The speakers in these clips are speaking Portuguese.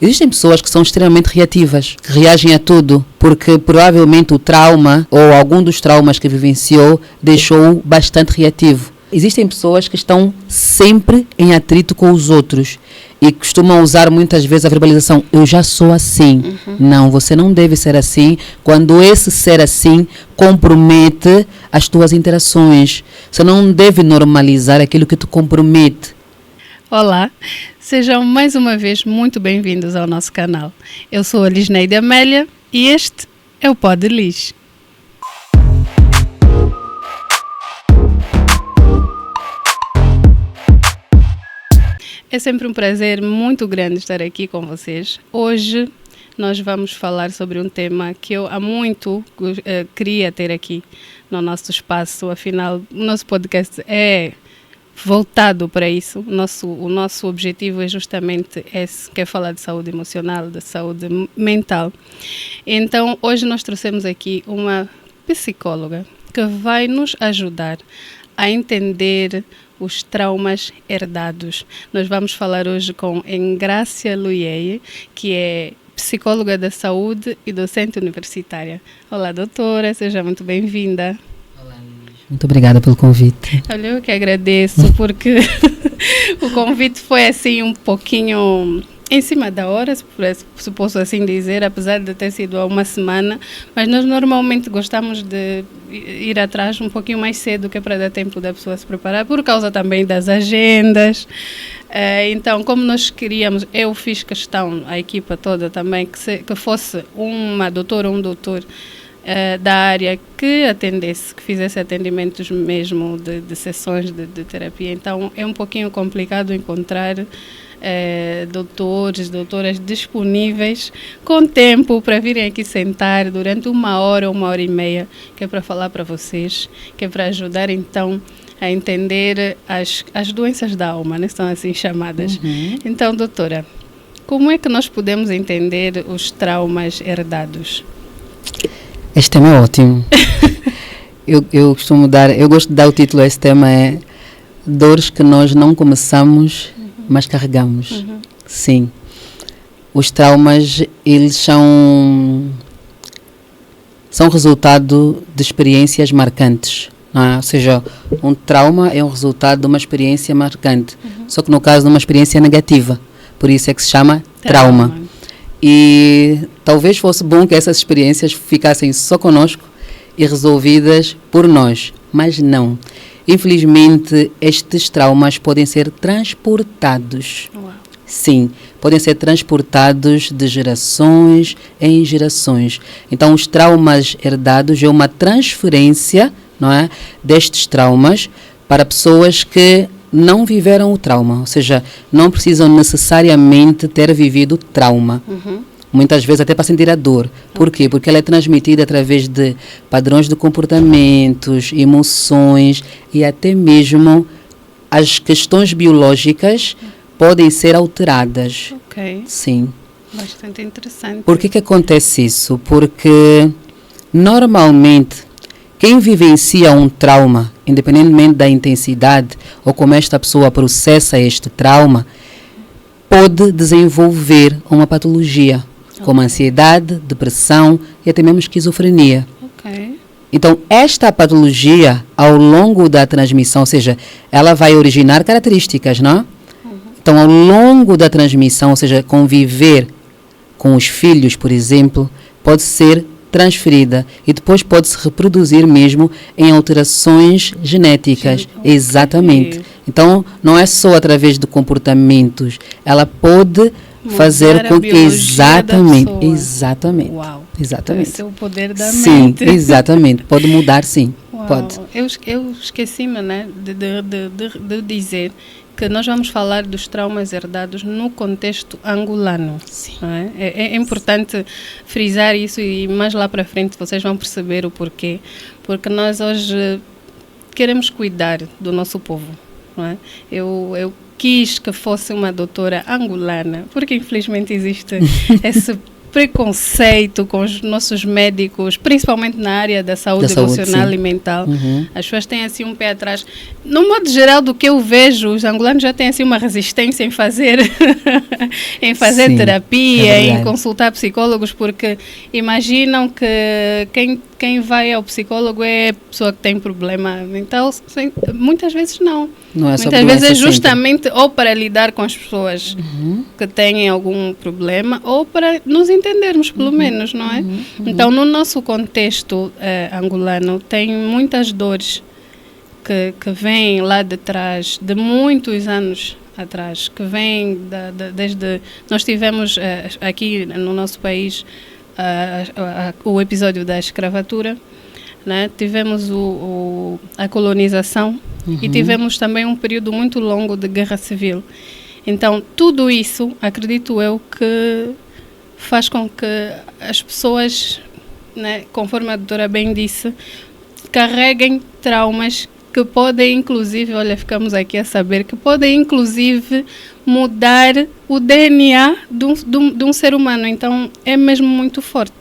Existem pessoas que são extremamente reativas, que reagem a tudo, porque provavelmente o trauma ou algum dos traumas que vivenciou deixou-o bastante reativo. Existem pessoas que estão sempre em atrito com os outros e costumam usar muitas vezes a verbalização: eu já sou assim. Não, você não deve ser assim, quando esse ser assim compromete as tuas interações. Você não deve normalizar aquilo que te compromete. Olá, sejam mais uma vez muito bem-vindos ao nosso canal. Eu sou a Lisneide Amélia e este é o Pod Liz. É sempre um prazer muito grande estar aqui com vocês. Hoje nós vamos falar sobre um tema que eu há muito queria ter aqui no nosso espaço. Afinal, o nosso podcast é voltado para isso. O nosso objetivo é justamente esse, que é falar de saúde emocional, de saúde mental. Então, hoje nós trouxemos aqui uma psicóloga que vai nos ajudar a entender os traumas herdados. Nós vamos falar hoje com Engrácia Luyeye, que é psicóloga da saúde e docente universitária. Olá, doutora, seja muito bem-vinda. Olá, muito obrigada pelo convite. Olha, eu que agradeço, porque o convite foi assim um pouquinho em cima da hora, se posso assim dizer, apesar de ter sido há uma semana, mas nós normalmente gostamos de ir atrás um pouquinho mais cedo, que é para dar tempo da pessoa se preparar, por causa também das agendas. Então, como nós queríamos, eu fiz questão, a equipa toda também, que fosse uma doutora ou um doutor da área que atendesse, que fizesse atendimentos mesmo de sessões de terapia. Então, é um pouquinho complicado encontrar doutores, doutoras disponíveis com tempo para virem aqui sentar durante uma hora e meia, que é para falar para vocês, que é para ajudar então a entender as doenças da alma, né? São assim chamadas. Então, doutora, como é que nós podemos entender os traumas herdados? Este tema é ótimo. eu gosto de dar o título a este tema, é Dores que nós não começamos, mas carregamos. Sim. Os traumas, eles são resultado de experiências marcantes. Não é? Ou seja, um trauma é um resultado de uma experiência marcante. Só que no caso de uma experiência negativa. Por isso é que se chama trauma. E talvez fosse bom que essas experiências ficassem só conosco e resolvidas por nós. Mas não. Infelizmente, estes traumas podem ser transportados. Uau. Sim, podem ser transportados de gerações em gerações. Então, os traumas herdados é uma transferência, não é, destes traumas para pessoas que não viveram o trauma. Ou seja, não precisam necessariamente ter vivido o trauma. Muitas vezes até para sentir a dor. Por quê? Porque ela é transmitida através de padrões de comportamentos, emoções e até mesmo as questões biológicas podem ser alteradas. Ok. Sim. Bastante interessante. Por que acontece isso? Porque normalmente quem vivencia um trauma, independentemente da intensidade ou como esta pessoa processa este trauma, pode desenvolver uma patologia, como ansiedade, depressão e até mesmo esquizofrenia. Então, esta patologia, ao longo da transmissão, ou seja, ela vai originar características, não? Então, ao longo da transmissão, ou seja, conviver com os filhos, por exemplo, pode ser transferida e depois pode se reproduzir mesmo em alterações genéticas. Exatamente. Então, não é só através de comportamentos, ela pode fazer com que exatamente. Uau. Exatamente. Esse é o poder da Sim, mente. exatamente. Pode mudar, sim. Uau. Pode. Eu esqueci-me, né, de dizer que nós vamos falar dos traumas herdados no contexto angolano. Sim. É importante frisar isso e mais lá para frente vocês vão perceber o porquê. Porque nós hoje queremos cuidar do nosso povo. Não é? Eu quis que fosse uma doutora angolana, porque infelizmente existe esse preconceito com os nossos médicos, principalmente na área da saúde emocional e mental. As pessoas têm assim um pé atrás. No modo geral, do que eu vejo, os angolanos já têm assim uma resistência em fazer em fazer terapia, em consultar psicólogos, porque imaginam que quem vai ao psicólogo é a pessoa que tem problema mental. Muitas vezes não. Muitas vezes é justamente ou para lidar com as pessoas que têm algum problema, ou para nos entendermos, pelo menos, não é? Então, no nosso contexto angolano, tem muitas dores que vêm lá de trás, de muitos anos atrás, que vêm desde... Nós tivemos aqui no nosso país o episódio da escravatura, né? Tivemos a colonização e tivemos também um período muito longo de guerra civil. Então, tudo isso, acredito eu, que faz com que as pessoas, né, conforme a doutora bem disse, carreguem traumas que podem, inclusive, olha, ficamos aqui a saber, que podem, inclusive, mudar o DNA de um ser humano. Então, é mesmo muito forte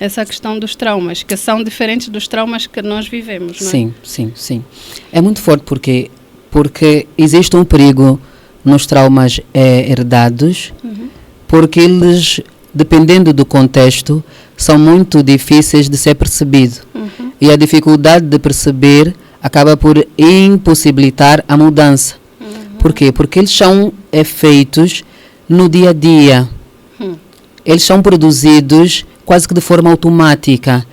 essa questão dos traumas, que são diferentes dos traumas que nós vivemos, não é? Sim. É muito forte porque existe um perigo nos traumas herdados, porque eles, dependendo do contexto, são muito difíceis de ser percebido. E a dificuldade de perceber acaba por impossibilitar a mudança. Por quê? Porque eles são feitos no dia a dia. Eles são produzidos quase que de forma automática,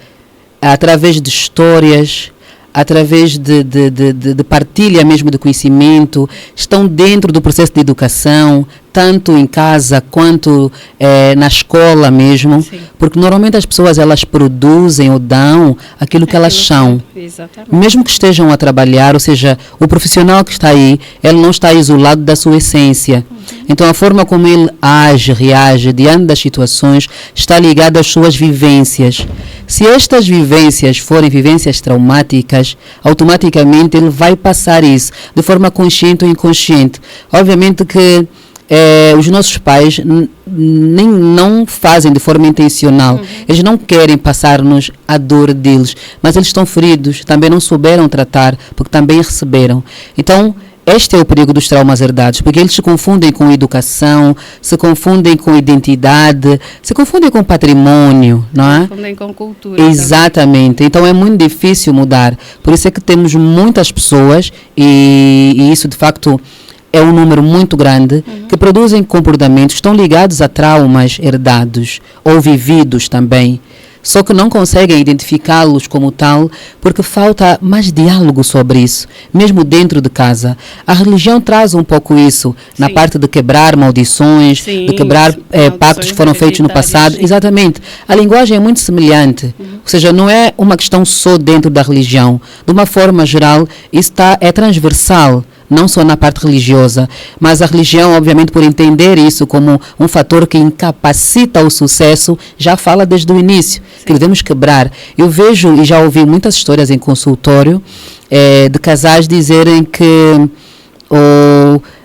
através de histórias, através de partilha mesmo de conhecimento, estão dentro do processo de educação, tanto em casa quanto na escola mesmo. Sim. Porque normalmente as pessoas, elas produzem ou dão aquilo que elas são. Exatamente. Mesmo que estejam a trabalhar, ou seja, o profissional que está aí, ele não está isolado da sua essência. Então a forma como ele age, reage diante das situações está ligada às suas vivências. Se estas vivências forem vivências traumáticas, automaticamente ele vai passar isso de forma consciente ou inconsciente. Obviamente que os nossos pais não fazem de forma intencional. Eles não querem passar-nos a dor deles, mas eles estão feridos, também não souberam tratar, porque também receberam. Então, este é o perigo dos traumas herdados, porque eles se confundem com educação, se confundem com identidade, se confundem com patrimônio, não é? Se confundem com cultura. Exatamente. Também. Então é muito difícil mudar. Por isso é que temos muitas pessoas, e isso de facto é um número muito grande, que produzem comportamentos que estão ligados a traumas herdados ou vividos também. Só que não conseguem identificá-los como tal, porque falta mais diálogo sobre isso, mesmo dentro de casa. A religião traz um pouco isso, na parte de quebrar maldições, de quebrar pactos que foram feitos no passado. Sim. Exatamente. A linguagem é muito semelhante, ou seja, não é uma questão só dentro da religião. De uma forma geral, isso é transversal. Não só na parte religiosa, mas a religião, obviamente, por entender isso como um fator que incapacita o sucesso, já fala desde o início, que devemos quebrar. Eu vejo e já ouvi muitas histórias em consultório de casais dizerem que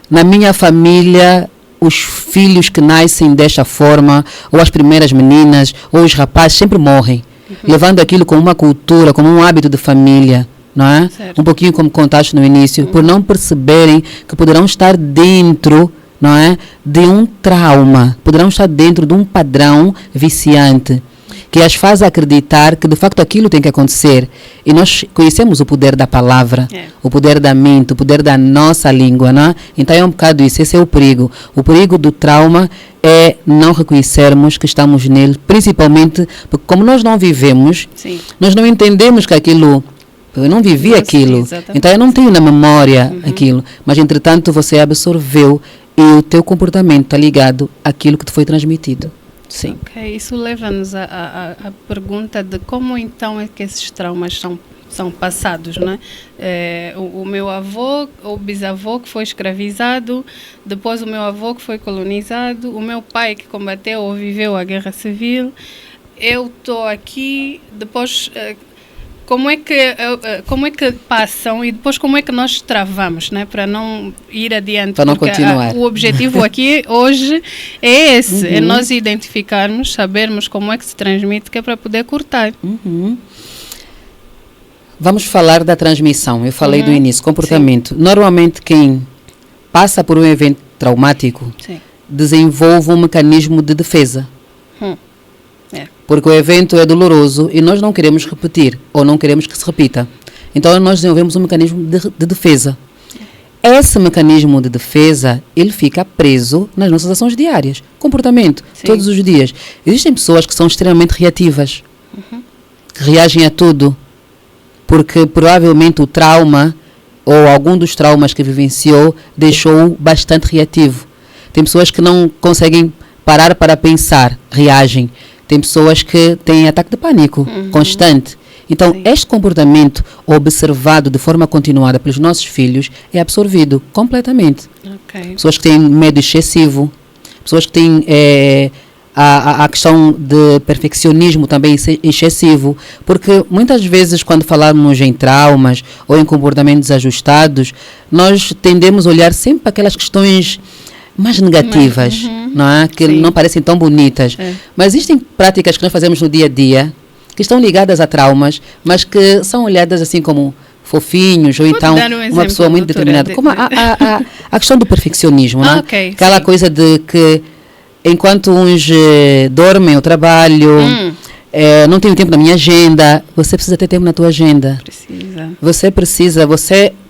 na minha família os filhos que nascem desta forma, ou as primeiras meninas, ou os rapazes, sempre morrem, levando aquilo como uma cultura, como um hábito de família. Não é? Um pouquinho como contaste no início, por não perceberem que poderão estar dentro, não é, de um trauma, poderão estar dentro de um padrão viciante, que as faz acreditar que de facto aquilo tem que acontecer. E nós conhecemos o poder da palavra, o poder da mente, o poder da nossa língua, não é? Então é um bocado isso, esse é o perigo. O perigo do trauma é não reconhecermos que estamos nele, principalmente porque como nós não vivemos, nós não entendemos que aquilo... Eu não vivi aquilo, então eu não tenho na memória aquilo. Mas, entretanto, você absorveu e o teu comportamento está ligado àquilo que te foi transmitido. Sim. Ok, isso leva-nos à pergunta de como, então, é que esses traumas são passados, não é? O meu avô, ou bisavô que foi escravizado, depois o meu avô que foi colonizado, o meu pai que combateu ou viveu a guerra civil, eu estou aqui, depois... como é que passam e depois como é que nós travamos, né, para não ir adiante? Para não continuar. O objetivo aqui hoje é esse, é nós identificarmos, sabermos como é que se transmite, que é para poder cortar. Vamos falar da transmissão. Eu falei do início, comportamento. Sim. Normalmente quem passa por um evento traumático desenvolve um mecanismo de defesa. Porque o evento é doloroso e nós não queremos repetir ou não queremos que se repita. Então nós desenvolvemos um mecanismo de defesa. Esse mecanismo de defesa, ele fica preso nas nossas ações diárias. Comportamento, todos os dias. Existem pessoas que são extremamente reativas, que reagem a tudo, porque provavelmente o trauma ou algum dos traumas que vivenciou deixou-o bastante reativo. Tem pessoas que não conseguem parar para pensar, reagem. Tem pessoas que têm ataque de pânico constante. Então, este comportamento observado de forma continuada pelos nossos filhos é absorvido completamente. Pessoas que têm medo excessivo, pessoas que têm a questão de perfeccionismo também excessivo, porque muitas vezes quando falamos em traumas ou em comportamentos desajustados, nós tendemos a olhar sempre para aquelas questões mais negativas, não é? Que não parecem tão bonitas. Mas existem práticas que nós fazemos no dia a dia que estão ligadas a traumas, mas que são olhadas assim como fofinhos, ou então uma pessoa muito determinada. Como a questão do perfeccionismo, não é? Aquela coisa de que enquanto uns dormem ou trabalham, não tenho tempo na minha agenda, você precisa ter tempo na tua agenda. Você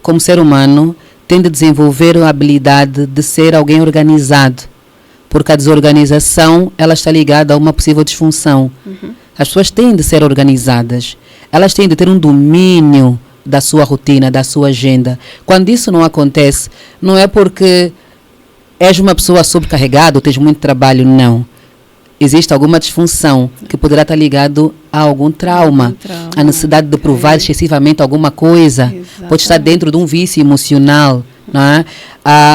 como ser humano, tem de desenvolver a habilidade de ser alguém organizado, porque a desorganização ela está ligada a uma possível disfunção. As pessoas têm de ser organizadas, elas têm de ter um domínio da sua rotina, da sua agenda. Quando isso não acontece, não é porque és uma pessoa sobrecarregada ou tens muito trabalho, não. Existe alguma disfunção que poderá estar ligado a algum trauma. A necessidade de provar excessivamente alguma coisa. Pode estar dentro de um vício emocional. Não é?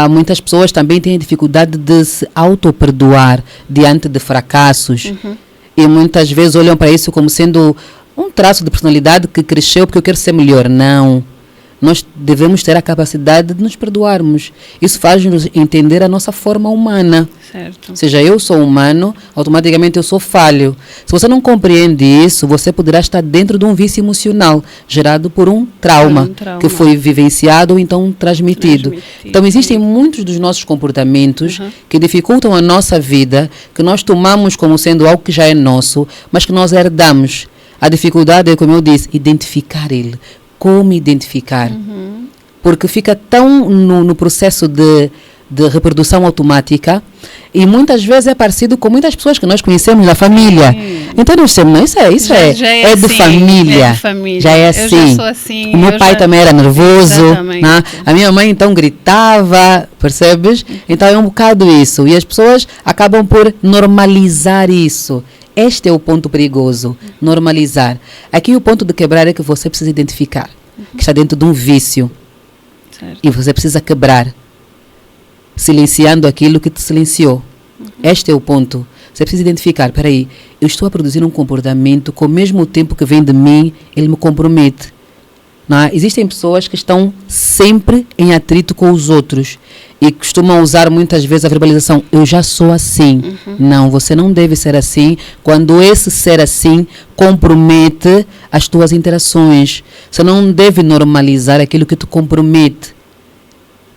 Muitas pessoas também têm dificuldade de se auto-perdoar diante de fracassos. E muitas vezes olham para isso como sendo um traço de personalidade que cresceu porque eu quero ser melhor. Não. Nós devemos ter a capacidade de nos perdoarmos. Isso faz-nos entender a nossa forma humana. Ou seja, eu sou humano, automaticamente eu sou falho. Se você não compreende isso, você poderá estar dentro de um vício emocional gerado por um trauma que foi vivenciado ou então transmitido. Então, existem muitos dos nossos comportamentos que dificultam a nossa vida, que nós tomamos como sendo algo que já é nosso, mas que nós herdamos. A dificuldade é, como eu disse, identificar ele. Como identificar? Porque fica tão no processo de reprodução automática e muitas vezes é parecido com muitas pessoas que nós conhecemos na família. Então nós temos, isso é de família. Já é assim. Eu já sou assim. O meu pai também era nervoso. Né? A minha mãe então gritava, percebes? Então é um bocado isso. E as pessoas acabam por normalizar isso. Este é o ponto perigoso, normalizar. Aqui o ponto de quebrar é que você precisa identificar que está dentro de um vício. E você precisa quebrar, silenciando aquilo que te silenciou. Este é o ponto. Você precisa identificar, espera aí, eu estou a produzir um comportamento que ao mesmo tempo que vem de mim, ele me compromete. Não é? Existem pessoas que estão sempre em atrito com os outros e costumam usar muitas vezes a verbalização, eu já sou assim. Não, você não deve ser assim quando esse ser assim compromete as tuas interações. Você não deve normalizar aquilo que te compromete.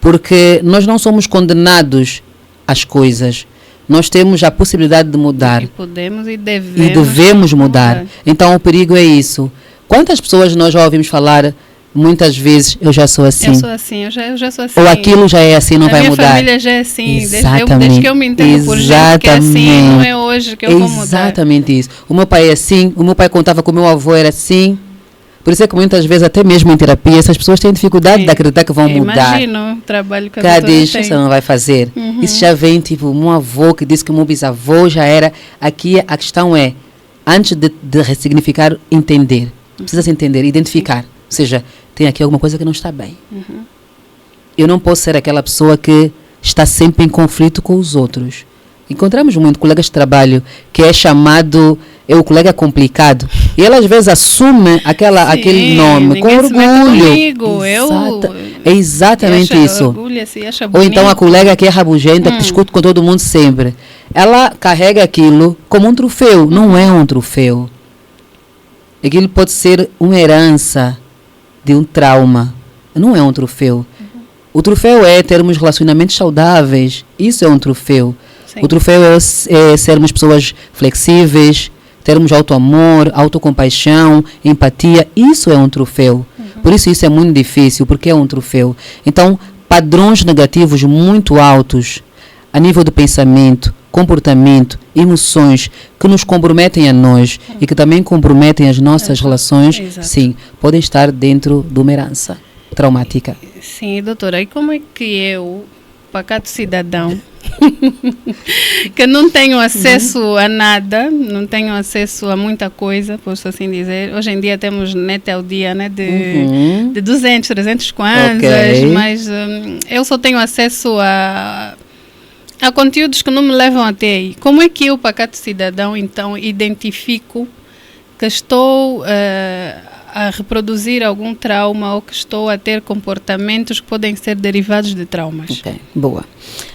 Porque nós não somos condenados às coisas. Nós temos a possibilidade de mudar. E podemos e devemos mudar. Então o perigo é isso. Quantas pessoas nós já ouvimos falar muitas vezes, eu já sou assim. Eu sou assim, eu já sou assim. Ou aquilo já é assim, não vai mudar. A minha família já é assim, desde que eu me entendo por gente que é assim, não é hoje que eu vou mudar. Exatamente isso. O meu pai é assim, o meu pai contava que o meu avô era assim. Por isso é que muitas vezes, até mesmo em terapia, essas pessoas têm dificuldade de acreditar que vão mudar. Imagino o trabalho que a pessoa tem. Isso não vai fazer. Isso já vem, tipo, um avô que disse que o meu bisavô já era. Aqui a questão é, antes de ressignificar, entender. Precisa se entender, identificar. Ou seja, tem aqui alguma coisa que não está bem. Eu não posso ser aquela pessoa que está sempre em conflito com os outros. Encontramos muito colegas de trabalho que é chamado, é o colega complicado. E ele às vezes assume aquele nome com orgulho. É exatamente isso. Ou então a colega que é rabugenta, que discute com todo mundo sempre. Ela carrega aquilo como um troféu. Não é um troféu. Aquilo pode ser uma herança de um trauma. Não é um troféu. O troféu é termos relacionamentos saudáveis. Isso é um troféu. Sim. O troféu é sermos pessoas flexíveis, termos auto-amor, autocompaixão, empatia. Isso é um troféu. Por isso é muito difícil, porque é um troféu. Então, padrões negativos muito altos a nível do pensamento, comportamento, emoções que nos comprometem a nós e que também comprometem as nossas relações, sim, podem estar dentro de uma herança traumática. Sim, doutora, e como é que eu, pacato cidadão, que não tenho acesso a nada, não tenho acesso a muita coisa, posso assim dizer. Hoje em dia temos net ao dia, né, de 200, 300 kwanzas, mas eu só tenho acesso a conteúdos que não me levam até aí. Como é que eu, pacato cidadão, então, identifico que estou a reproduzir algum trauma ou que estou a ter comportamentos que podem ser derivados de traumas? Ok, boa.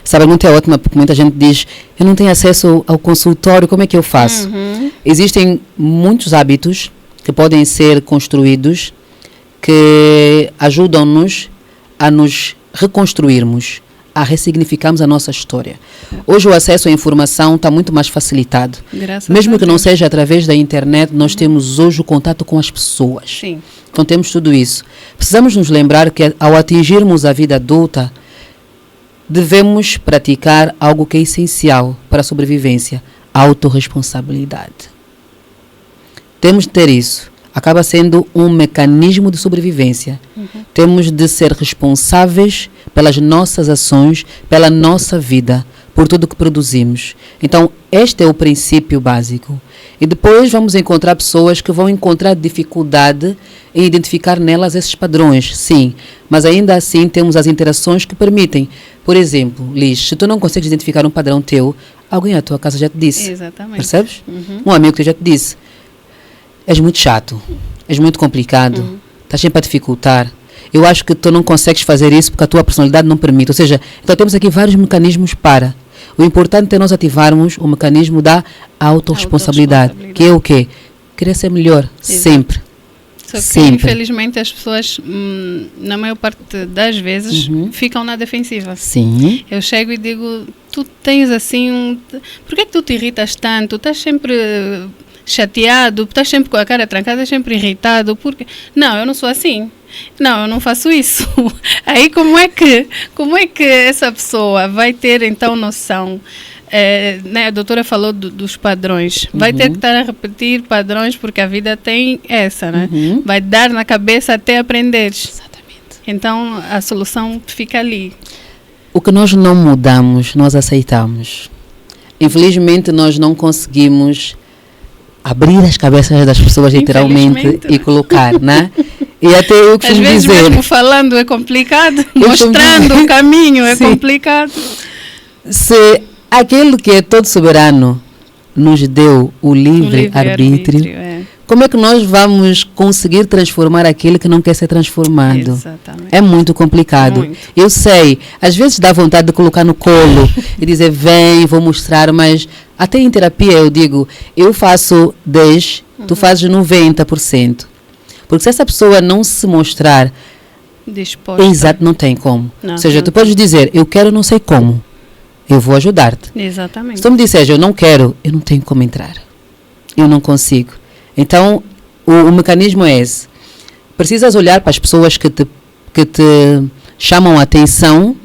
Essa pergunta é ótima porque muita gente diz, eu não tenho acesso ao consultório, como é que eu faço? Existem muitos hábitos que podem ser construídos que ajudam-nos a nos reconstruirmos, a ressignificarmos a nossa história. Hoje o acesso à informação está muito mais facilitado. Mesmo que não seja através da internet, nós temos hoje o contato com as pessoas. Sim. Então temos tudo isso. Precisamos nos lembrar que ao atingirmos a vida adulta, devemos praticar algo que é essencial para a sobrevivência, a autorresponsabilidade. Temos de ter isso. Acaba sendo um mecanismo de sobrevivência. Temos de ser responsáveis pelas nossas ações, pela nossa vida, por tudo que produzimos. Então, este é o princípio básico. E depois vamos encontrar pessoas que vão encontrar dificuldade em identificar nelas esses padrões, sim. Mas ainda assim temos as interações que permitem. Por exemplo, Liz, se tu não consegues identificar um padrão teu, alguém à tua casa já te disse. Exatamente. Percebes? Um amigo teu já te disse. És muito chato, és muito complicado, estás sempre a dificultar. Eu acho que tu não consegues fazer isso porque a tua personalidade não permite. Ou seja, então temos aqui vários mecanismos para. O importante é nós ativarmos o mecanismo da autorresponsabilidade, que é o quê? Querer ser melhor, sempre. Só que, sempre. Infelizmente, as pessoas, na maior parte das vezes, ficam na defensiva. Sim. Eu chego e digo, tu tens assim por que tu te irritas tanto? Estás sempre chateado, estás sempre com a cara trancada, estás sempre irritado, porque não, eu não sou assim, não, eu não faço isso. Aí como é que essa pessoa vai ter então noção, né, a doutora falou dos padrões, vai ter que estar a repetir padrões porque a vida tem essa, né? Vai dar na cabeça até aprender. Exatamente. Então a solução fica ali. O que nós não mudamos, nós aceitamos. Infelizmente nós não conseguimos abrir as cabeças das pessoas literalmente e colocar, né? E até eu costumo dizer... Às vezes mesmo falando é complicado, mostrando o caminho é complicado. Se aquele que é todo soberano nos deu o livre arbítrio, como é que nós vamos conseguir transformar aquele que não quer ser transformado? Exatamente. É muito complicado. Muito. Eu sei, às vezes dá vontade de colocar no colo e dizer, vem, vou mostrar, mas até em terapia eu digo, eu faço 10%, tu fazes 90%. Porque se essa pessoa não se mostrar disposta, exato, não tem como. Não, ou seja, não tu podes dizer, eu quero não sei como, eu vou ajudar-te. Exatamente. Se tu me disseres, eu não quero, eu não tenho como entrar. Eu não consigo. Então, o mecanismo é esse. Precisas olhar para as pessoas que te chamam a atenção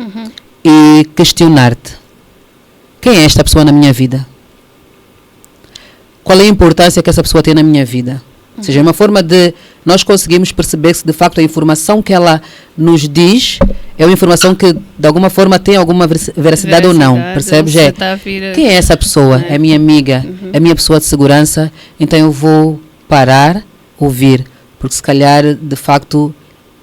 e questionar-te. Quem é esta pessoa na minha vida? Qual é a importância que essa pessoa tem na minha vida? Ou seja, é uma forma de nós conseguirmos perceber se de facto a informação que ela nos diz é uma informação que de alguma forma tem alguma veracidade ou não. Percebes? Quem é essa pessoa? É minha amiga, é minha pessoa de segurança, então eu vou parar, ouvir, porque se calhar de facto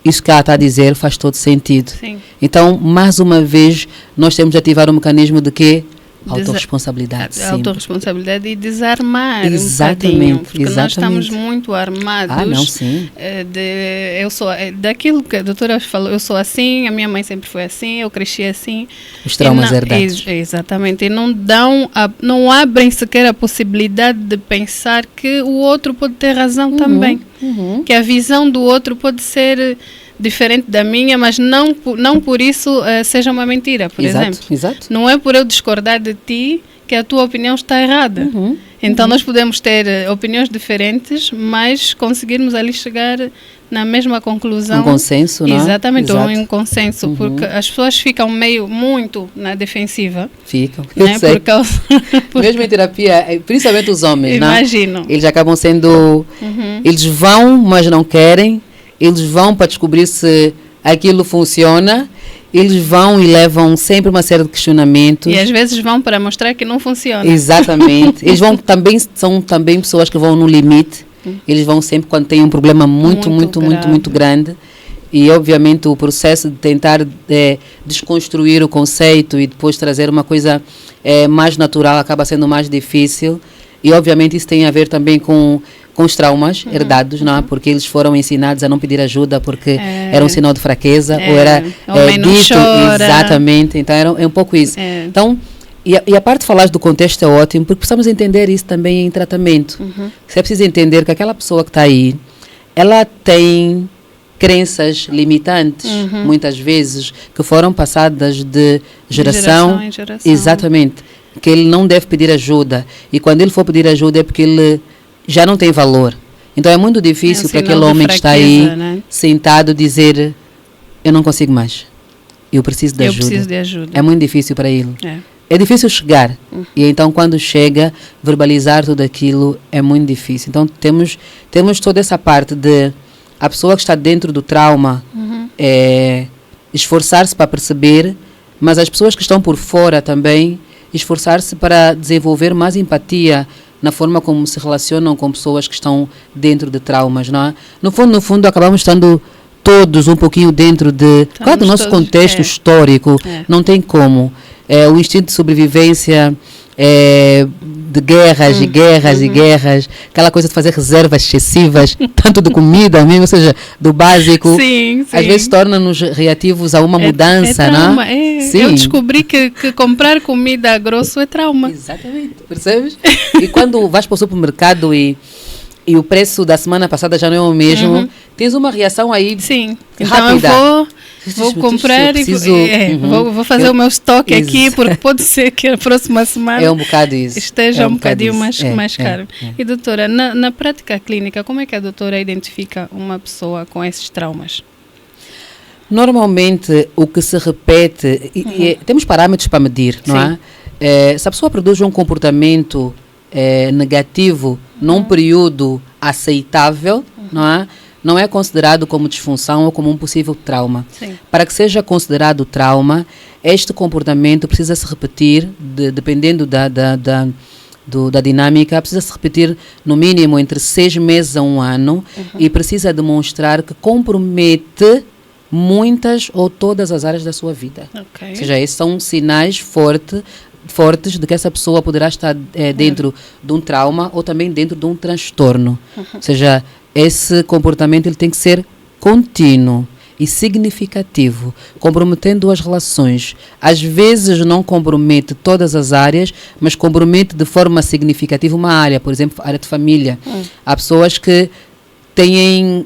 isso que ela está a dizer faz todo sentido. Sim. Então, mais uma vez, nós temos de ativar o mecanismo de quê? Autorresponsabilidade, sim. Autorresponsabilidade e desarmar Exatamente, um bocadinho, porque nós exatamente. estamos muito armados. Não, sim. Eu sou daquilo que a doutora falou, eu sou assim, a minha mãe sempre foi assim, eu cresci assim. Os traumas herdados. Exatamente, e não abrem sequer a possibilidade de pensar que o outro pode ter razão também, que a visão do outro pode ser diferente da minha, mas não por isso seja uma mentira, por exemplo. Exato. Não é por eu discordar de ti que a tua opinião está errada. Então nós podemos ter opiniões diferentes, mas conseguirmos ali chegar na mesma conclusão. Um consenso, não é? Exatamente, Exato. um consenso, porque as pessoas ficam muito na defensiva. Ficam, Né? eu sei. Por causa... Mesmo em terapia, principalmente os homens, Imagino. Né? Eles acabam sendo... Eles vão, mas não querem. Eles vão para descobrir se aquilo funciona. Eles vão e levam sempre uma série de questionamentos. E às vezes vão para mostrar que não funciona. Exatamente. Eles são também pessoas que vão no limite. Eles vão sempre quando tem um problema muito grande. E, obviamente, o processo de tentar desconstruir o conceito e depois trazer uma coisa mais natural acaba sendo mais difícil. E, obviamente, isso tem a ver também com os traumas herdados, não é? Porque eles foram ensinados a não pedir ajuda porque era um sinal de fraqueza ou era dito. Exatamente. Então, é um pouco isso. Então, e a parte de falar do contexto é ótimo, porque precisamos entender isso também em tratamento. Você precisa entender que aquela pessoa que está aí, ela tem crenças limitantes, muitas vezes, que foram passadas de geração em geração. Exatamente. Que ele não deve pedir ajuda. E quando ele for pedir ajuda é porque ele já não tem valor. Então é muito difícil para aquele homem que está aí, né? Sentado, dizer: eu não consigo mais. Eu preciso de ajuda. É muito difícil para ele. É difícil chegar. E então, quando chega, verbalizar tudo aquilo é muito difícil. Então, temos toda essa parte de a pessoa que está dentro do trauma esforçar-se para perceber, mas as pessoas que estão por fora também esforçar-se para desenvolver mais empatia na forma como se relacionam com pessoas que estão dentro de traumas, não é? No fundo, acabamos estando todos um pouquinho dentro de... Claro, do nosso contexto histórico, não tem como. O instinto de sobrevivência, de guerras e guerras, aquela coisa de fazer reservas excessivas, tanto de comida mesmo, ou seja, do básico, sim. Às vezes torna-nos reativos a uma mudança, não é? Sim. Eu descobri que comprar comida a grosso é trauma. Exatamente, percebes? E quando vais para o supermercado e o preço da semana passada já não é o mesmo, tens uma reação aí sim. rápida. Então vou comprar vou fazer o meu estoque aqui, porque pode ser que a próxima semana é um bocado isso. Esteja um bocadinho mais caro. E doutora, na prática clínica, como é que a doutora identifica uma pessoa com esses traumas? Normalmente o que se repete, temos parâmetros para medir, não é? Se a pessoa produz um comportamento negativo num período aceitável, não é considerado como disfunção ou como um possível trauma. Sim. Para que seja considerado trauma, este comportamento precisa se repetir, dependendo da dinâmica, precisa se repetir no mínimo entre 6 meses a 1 ano e precisa demonstrar que compromete muitas ou todas as áreas da sua vida. Okay. Ou seja, esses são sinais fortes de que essa pessoa poderá estar dentro de um trauma ou também dentro de um transtorno. Ou seja, esse comportamento ele tem que ser contínuo e significativo, comprometendo as relações. Às vezes não compromete todas as áreas, mas compromete de forma significativa uma área, por exemplo, a área de família. Há pessoas que têm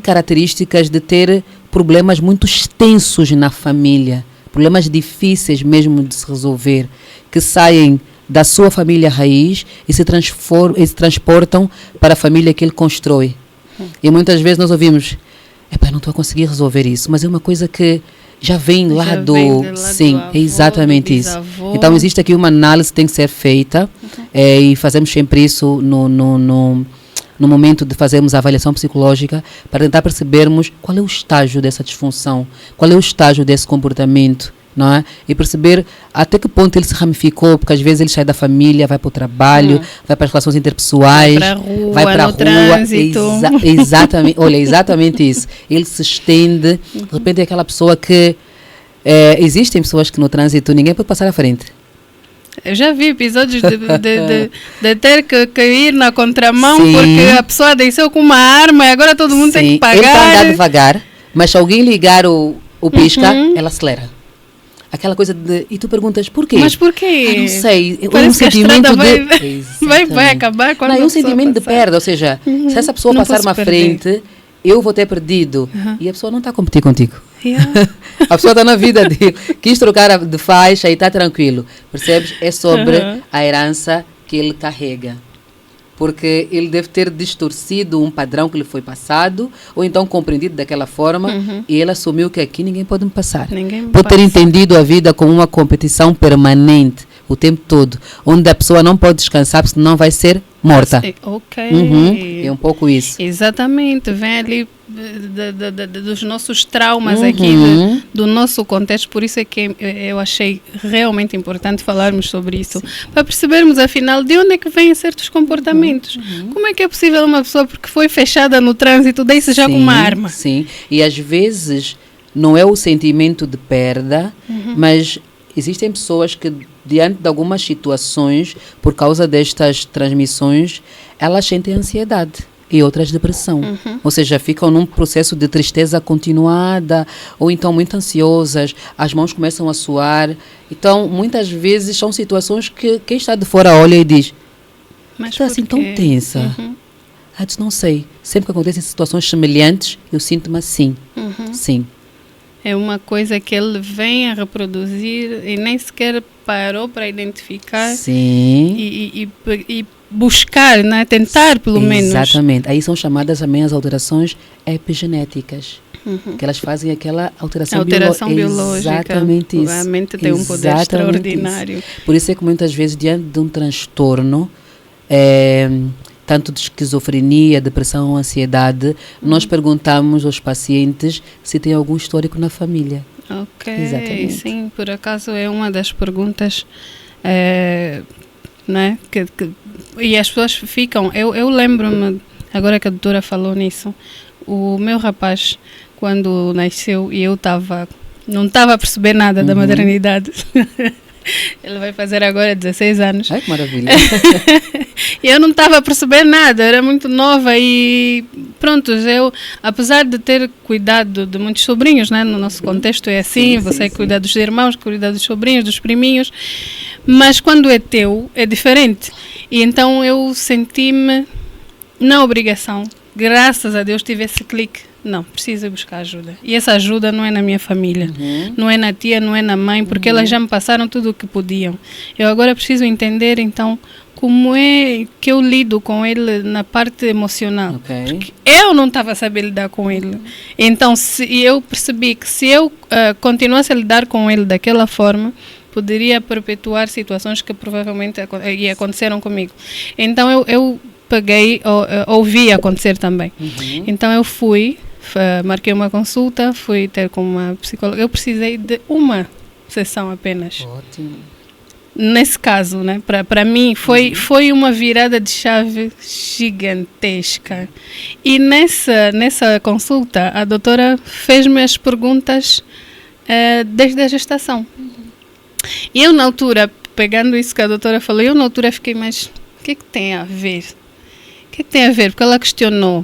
características de ter problemas muito extensos na família, problemas difíceis mesmo de se resolver, que saem da sua família raiz e se transportam para a família que ele constrói. E muitas vezes nós ouvimos: não estou a conseguir resolver isso, mas é uma coisa que já vem lá do... Sim, avô, é exatamente isso. bisavô. Então existe aqui uma análise que tem que ser feita e fazemos sempre isso no momento de fazermos a avaliação psicológica, para tentar percebermos qual é o estágio dessa disfunção, qual é o estágio desse comportamento, não é? E perceber até que ponto ele se ramificou, porque às vezes ele sai da família, vai para o trabalho, vai para as relações interpessoais, vai para a rua, trânsito. Exatamente, olha, exatamente isso. Ele se estende, de repente é aquela pessoa que... existem pessoas que no trânsito ninguém pode passar à frente. Eu já vi episódios de ter que ir na contramão, Sim. porque a pessoa desceu com uma arma e agora todo mundo tem que pagar. Ele está a andar devagar, mas se alguém ligar o pisca, ela acelera. Aquela coisa de... E tu perguntas, por quê? Mas por quê? Não sei. Parece que a estrada vai Exatamente. acabar quando Não, é a um pessoa sentimento de passar. perda. Ou seja, se essa pessoa Não passar-me à posso perder. frente, eu vou ter perdido. E a pessoa não está a competir contigo. Yeah. A pessoa está na vida de... Quis trocar de faixa e está tranquilo. Percebes? É sobre a herança que ele carrega. Porque ele deve ter distorcido um padrão que lhe foi passado, ou então compreendido daquela forma, e ele assumiu que aqui ninguém pode me passar. Ninguém me Pode ter passa. entendido a vida como uma competição permanente, o tempo todo, onde a pessoa não pode descansar, porque senão vai ser morta. Ok. É um pouco isso. Exatamente, vem ali dos nossos traumas aqui, do nosso contexto, por isso é que eu achei realmente importante falarmos sobre isso, para percebermos afinal de onde é que vêm certos comportamentos. Como é que é possível uma pessoa, porque foi fechada no trânsito, desce já com uma arma? Sim, e às vezes não é o sentimento de perda, mas existem pessoas que, diante de algumas situações, por causa destas transmissões, elas sentem ansiedade e outras depressão. Ou seja, ficam num processo de tristeza continuada, ou então muito ansiosas, as mãos começam a suar. Então, muitas vezes são situações que quem está de fora olha e diz, Mas está assim tão tensa. Antes não sei. Sempre que acontecem situações semelhantes, eu sinto-me assim. Sim. É uma coisa que ele vem a reproduzir e nem sequer parou para identificar. Sim. E buscar, né? Tentar pelo menos. Exatamente. Aí são chamadas também as alterações epigenéticas. Que elas fazem aquela alteração biológica. Exatamente isso. A mente tem um poder extraordinário. Isso. Por isso é que muitas vezes, diante de um transtorno, tanto de esquizofrenia, depressão, ansiedade, nós perguntamos aos pacientes se tem algum histórico na família. Ok, exatamente. Sim, por acaso é uma das perguntas, né, e as pessoas ficam, eu lembro-me, agora que a doutora falou nisso, o meu rapaz, quando nasceu e eu não estava a perceber nada da maternidade, ele vai fazer agora 16 anos. Ai, que maravilha. E eu não estava a perceber nada, era muito nova e pronto, eu, apesar de ter cuidado de muitos sobrinhos, né, no nosso contexto é assim, você cuida dos irmãos, cuida dos sobrinhos, dos priminhos, mas quando é teu, é diferente. E então eu senti-me na obrigação, graças a Deus tive esse clique. Não, preciso buscar ajuda. E essa ajuda não é na minha família, não é na tia, não é na mãe, porque elas já me passaram tudo o que podiam. Eu agora preciso entender, então, como é que eu lido com ele na parte emocional. Porque eu não estava a saber lidar com ele. Então, eu percebi que se eu continuasse a lidar com ele daquela forma, poderia perpetuar situações que provavelmente aconteceram comigo. Então, eu peguei, ouvi acontecer também. Então, eu fui... marquei uma consulta, fui ter com uma psicóloga. Eu precisei de uma sessão apenas. Ótimo. Nesse caso, né? Para mim foi uma virada de chave gigantesca. E nessa consulta, a doutora fez-me as perguntas desde a gestação. E eu, na altura, pegando isso que a doutora falou, eu na altura fiquei, mas o que tem a ver? O que tem a ver? Porque ela questionou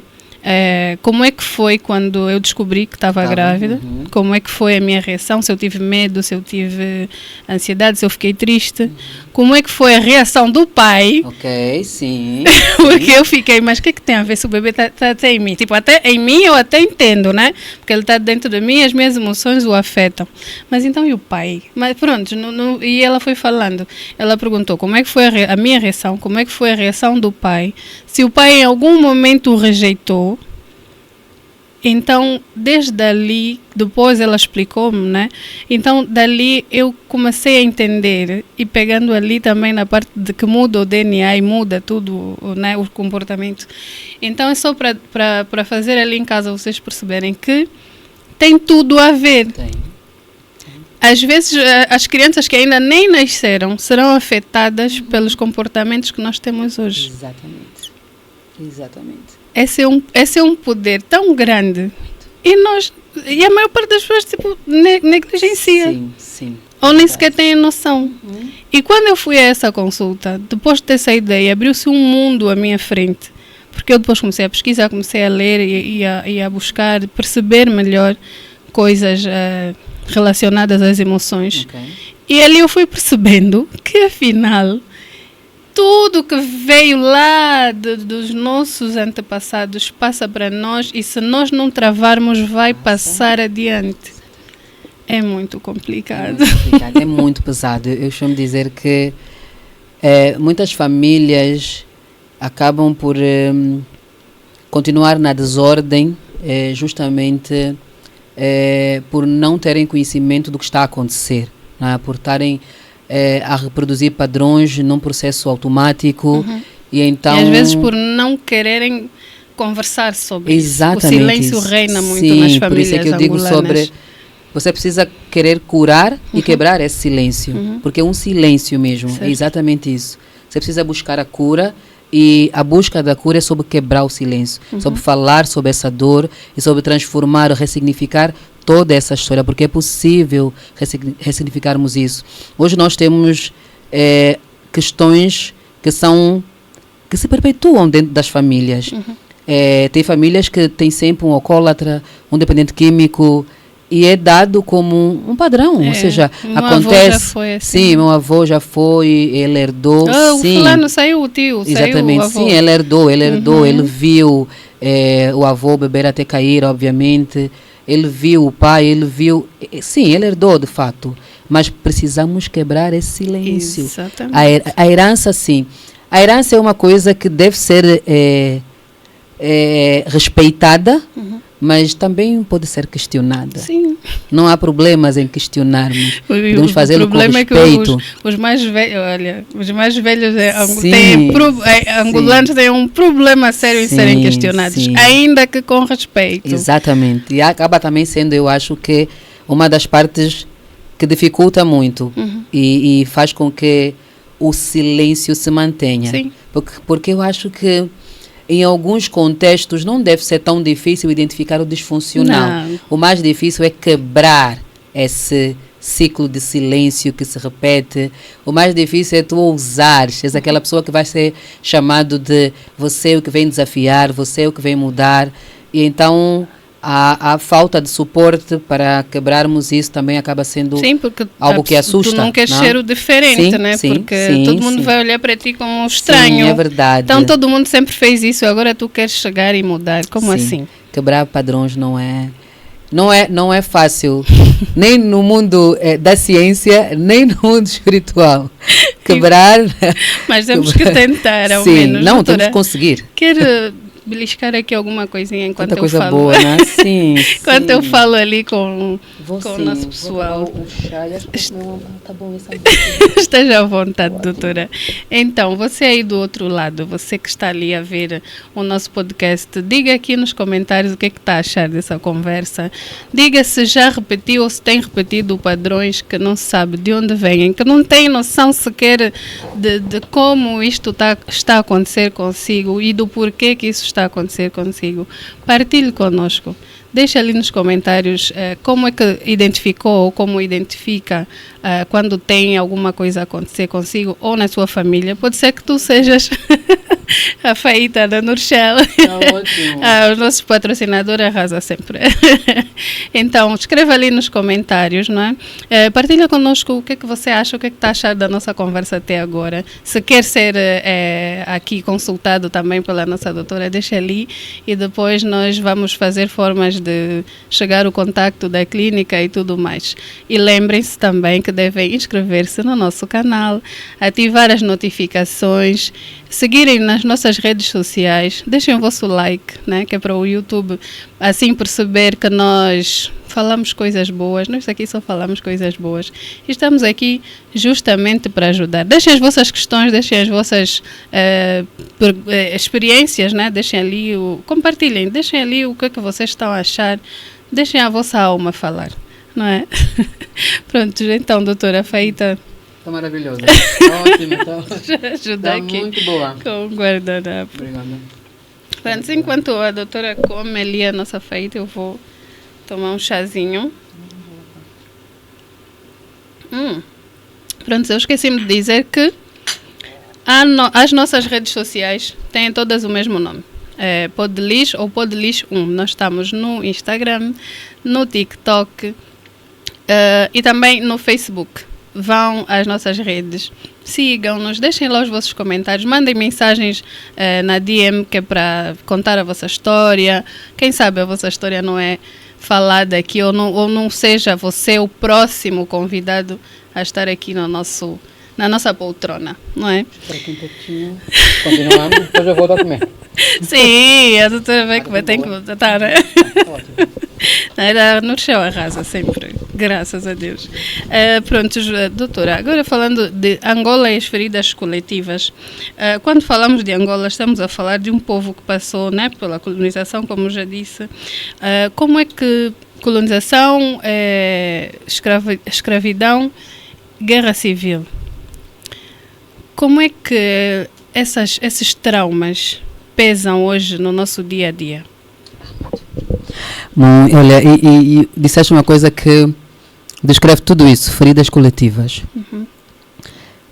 como é que foi quando eu descobri que estava grávida, como é que foi a minha reação, se eu tive medo, se eu tive ansiedade, se eu fiquei triste, como é que foi a reação do pai. Ok, sim. Porque eu fiquei, mas o que tem a ver se o bebê está até em mim? Tipo, até em mim eu até entendo, né? Porque ele está dentro de mim, as minhas emoções o afetam. Mas então e o pai? Mas pronto, e ela foi falando, ela perguntou como é que foi a minha reação, como é que foi a reação do pai, se o pai em algum momento o rejeitou. Então, desde ali, depois ela explicou-me, né? Então, dali eu comecei a entender e pegando ali também na parte de que muda o DNA e muda tudo, né? O comportamento. Então, é só para fazer ali em casa vocês perceberem que tem tudo a ver. Tem. Às vezes, as crianças que ainda nem nasceram serão afetadas pelos comportamentos que nós temos hoje. Exatamente. Esse é um poder tão grande e a maior parte das pessoas tipo, negligencia. Sim. ou nem sequer têm noção. E quando eu fui a essa consulta, depois de ter essa ideia, abriu-se um mundo à minha frente. Porque eu depois comecei a pesquisar, comecei a ler e a buscar, perceber melhor coisas relacionadas às emoções. Ok. E ali eu fui percebendo que, afinal, tudo que veio lá dos nossos antepassados passa para nós, e se nós não travarmos, vai passar adiante. É muito complicado. É muito pesado. Eu costumo dizer que muitas famílias acabam por continuar na desordem, justamente por não terem conhecimento do que está a acontecer, não é? Por estarem a reproduzir padrões num processo automático. E então, e às vezes por não quererem conversar sobre exatamente isso. O silêncio isso. reina muito Sim, nas famílias por isso é que eu digo angolanas. sobre... Você precisa querer curar e quebrar esse silêncio. Porque é um silêncio mesmo. Certo. É exatamente isso. Você precisa buscar a cura, e a busca da cura é sobre quebrar o silêncio. Sobre falar sobre essa dor e sobre transformar, ressignificar toda essa história. Porque é possível ressignificarmos isso. Hoje nós temos questões que se perpetuam dentro das famílias. Tem famílias que têm sempre um alcoólatra, um dependente químico, e é dado como um padrão, ou seja, meu acontece. avô já foi assim. Sim, meu avô já foi, ele herdou, O sim. fulano saiu, o tio, Exatamente, saiu o avô. sim, ele herdou, ele viu o avô beber até cair, obviamente, ele viu o pai, ele viu, sim, ele herdou de fato, mas precisamos quebrar esse silêncio. Exatamente. A herança, sim, a herança é uma coisa que deve ser respeitada, mas também pode ser questionada. Sim. Não há problemas em questionarmos. Podemos fazê-lo com respeito. O problema é que os mais velhos, olha, os mais velhos angolanos têm um problema sério em serem questionados, sim. ainda que com respeito. Exatamente. E acaba também sendo, eu acho que, uma das partes que dificulta muito e faz com que o silêncio se mantenha. Sim. Porque eu acho que em alguns contextos não deve ser tão difícil identificar o disfuncional. Não. O mais difícil é quebrar esse ciclo de silêncio que se repete. O mais difícil é tu ousares. És aquela pessoa que vai ser chamado de você é o que vem desafiar, você é o que vem mudar. E então a falta de suporte para quebrarmos isso também acaba sendo algo que assusta. Tu não queres ser o diferente, sim, né? Sim, porque sim, todo mundo vai olhar para ti como um estranho. Sim, é verdade. Então todo mundo sempre fez isso, agora tu queres chegar e mudar. Como assim? Quebrar padrões não é fácil, nem no mundo da ciência, nem no mundo espiritual. Quebrar... Mas temos que tentar, ao sim, menos. Não, doutora, temos que conseguir. Quero beliscar aqui alguma coisinha enquanto Tanta eu coisa falo. boa, né? Sim, enquanto eu falo ali com o nosso Vou pessoal. o chá, tá bom, essa Esteja à vontade, doutora. Então, você aí do outro lado, você que está ali a ver o nosso podcast, diga aqui nos comentários o que está a achar dessa conversa. Diga se já repetiu ou se tem repetido padrões que não sabe de onde vêm, que não tem noção sequer de como isto está a acontecer consigo e do porquê que isso está a acontecer consigo. Partilhe conosco. Deixa ali nos comentários como é que identificou ou como identifica quando tem alguma coisa a acontecer consigo ou na sua família. Pode ser que tu sejas a Faíta da Nurchel. ótimo. O nosso patrocinador arrasa sempre. Então, escreva ali nos comentários, não é? Partilha conosco o que é que você acha, o que é que está a achar da nossa conversa até agora. Se quer ser aqui consultado também pela nossa doutora, deixa ali e depois nós vamos fazer formas de chegar o contacto da clínica e tudo mais. E lembrem-se também que devem inscrever-se no nosso canal, ativar as notificações, seguirem nas nossas redes sociais, deixem o vosso like, né, que é para o YouTube assim perceber que nós falamos coisas boas, nós aqui só falamos coisas boas e estamos aqui justamente para ajudar. Deixem as vossas questões, deixem as vossas experiências, né? Deixem ali, compartilhem, deixem ali o que é que vocês estão a achar, deixem a vossa alma falar, não é? Pronto, então, doutora Faíta. Está maravilhoso. Ótimo, Ajuda aqui. Muito boa. Com o guardanapo. Obrigada. Pronto, enquanto a doutora come ali a nossa Faíta, eu vou tomar um chazinho. Pronto, eu esqueci-me de dizer que as nossas redes sociais têm todas o mesmo nome. Podelish ou Podelish 1. Nós estamos no Instagram, no TikTok e também no Facebook. Vão às nossas redes, sigam-nos, deixem lá os vossos comentários, mandem mensagens na DM, que é para contar a vossa história. Quem sabe a vossa história não é falada aqui, ou não seja você o próximo convidado a estar aqui na nossa poltrona, não é? Espera aqui um pouquinho. Continuamos, depois eu volto a comer. Sim, a doutora tem que voltar, né? Ela no chão arrasa sempre, graças a Deus. Pronto, doutora, agora falando de Angola e as feridas coletivas, quando falamos de Angola, estamos a falar de um povo que passou, né, pela colonização, como já disse. Como é que colonização, escravidão, guerra civil, como é que esses traumas pesam hoje no nosso dia a dia? Olha, e disseste uma coisa que descreve tudo isso, feridas coletivas.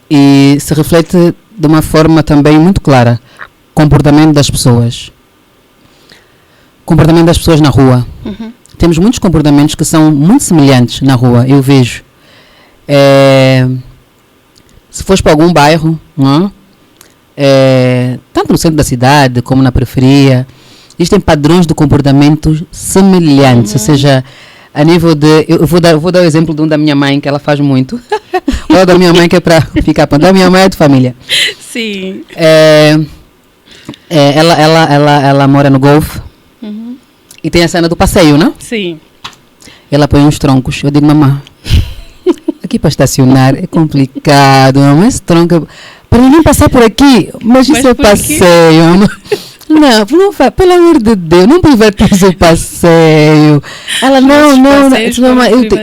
E se reflete de uma forma também muito clara, comportamento das pessoas. Comportamento das pessoas na rua. Temos muitos comportamentos que são muito semelhantes na rua, eu vejo. Se fores para algum bairro, não? Tanto no centro da cidade como na periferia, existem padrões de comportamento semelhantes, ou seja, a nível de... Eu vou dar o exemplo de um da minha mãe, que ela faz muito. Ou da minha mãe, que é para ficar pronto. Da minha mãe é de família. Sim. Ela mora no Golfo. E tem a cena do passeio, não? Sim. Ela põe uns troncos. Eu digo, mamãe, aqui para estacionar é complicado, mas esse tronco... Para nem passar por aqui, mas isso é passeio. Não vai, pelo amor de Deus, não privatize o passeio. Ela,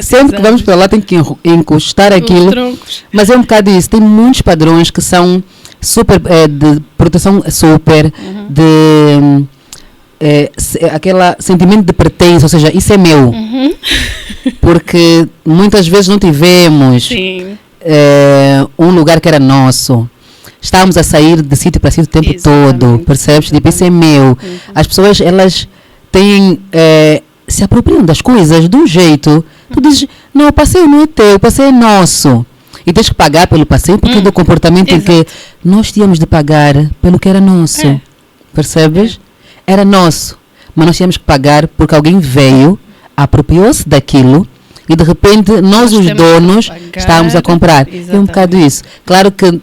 sempre que vamos para lá tem que encostar aquilo. Mas é um bocado isso, tem muitos padrões que são super, de proteção super, de aquele sentimento de pertença, ou seja, isso é meu. Porque muitas vezes não tivemos um lugar que era nosso. Estávamos a sair de sítio para sítio o tempo todo, percebes? Tipo, isso é meu. As pessoas, elas têm, se apropriam das coisas de um jeito. Tu dizes, não, o passeio não é teu, o passeio é nosso. E tens que pagar pelo passeio porque do comportamento em que nós tínhamos de pagar pelo que era nosso. Percebes? Era nosso, mas nós tínhamos que pagar porque alguém veio, apropriou-se daquilo e de repente nós os donos estávamos a comprar. É um bocado isso. Claro que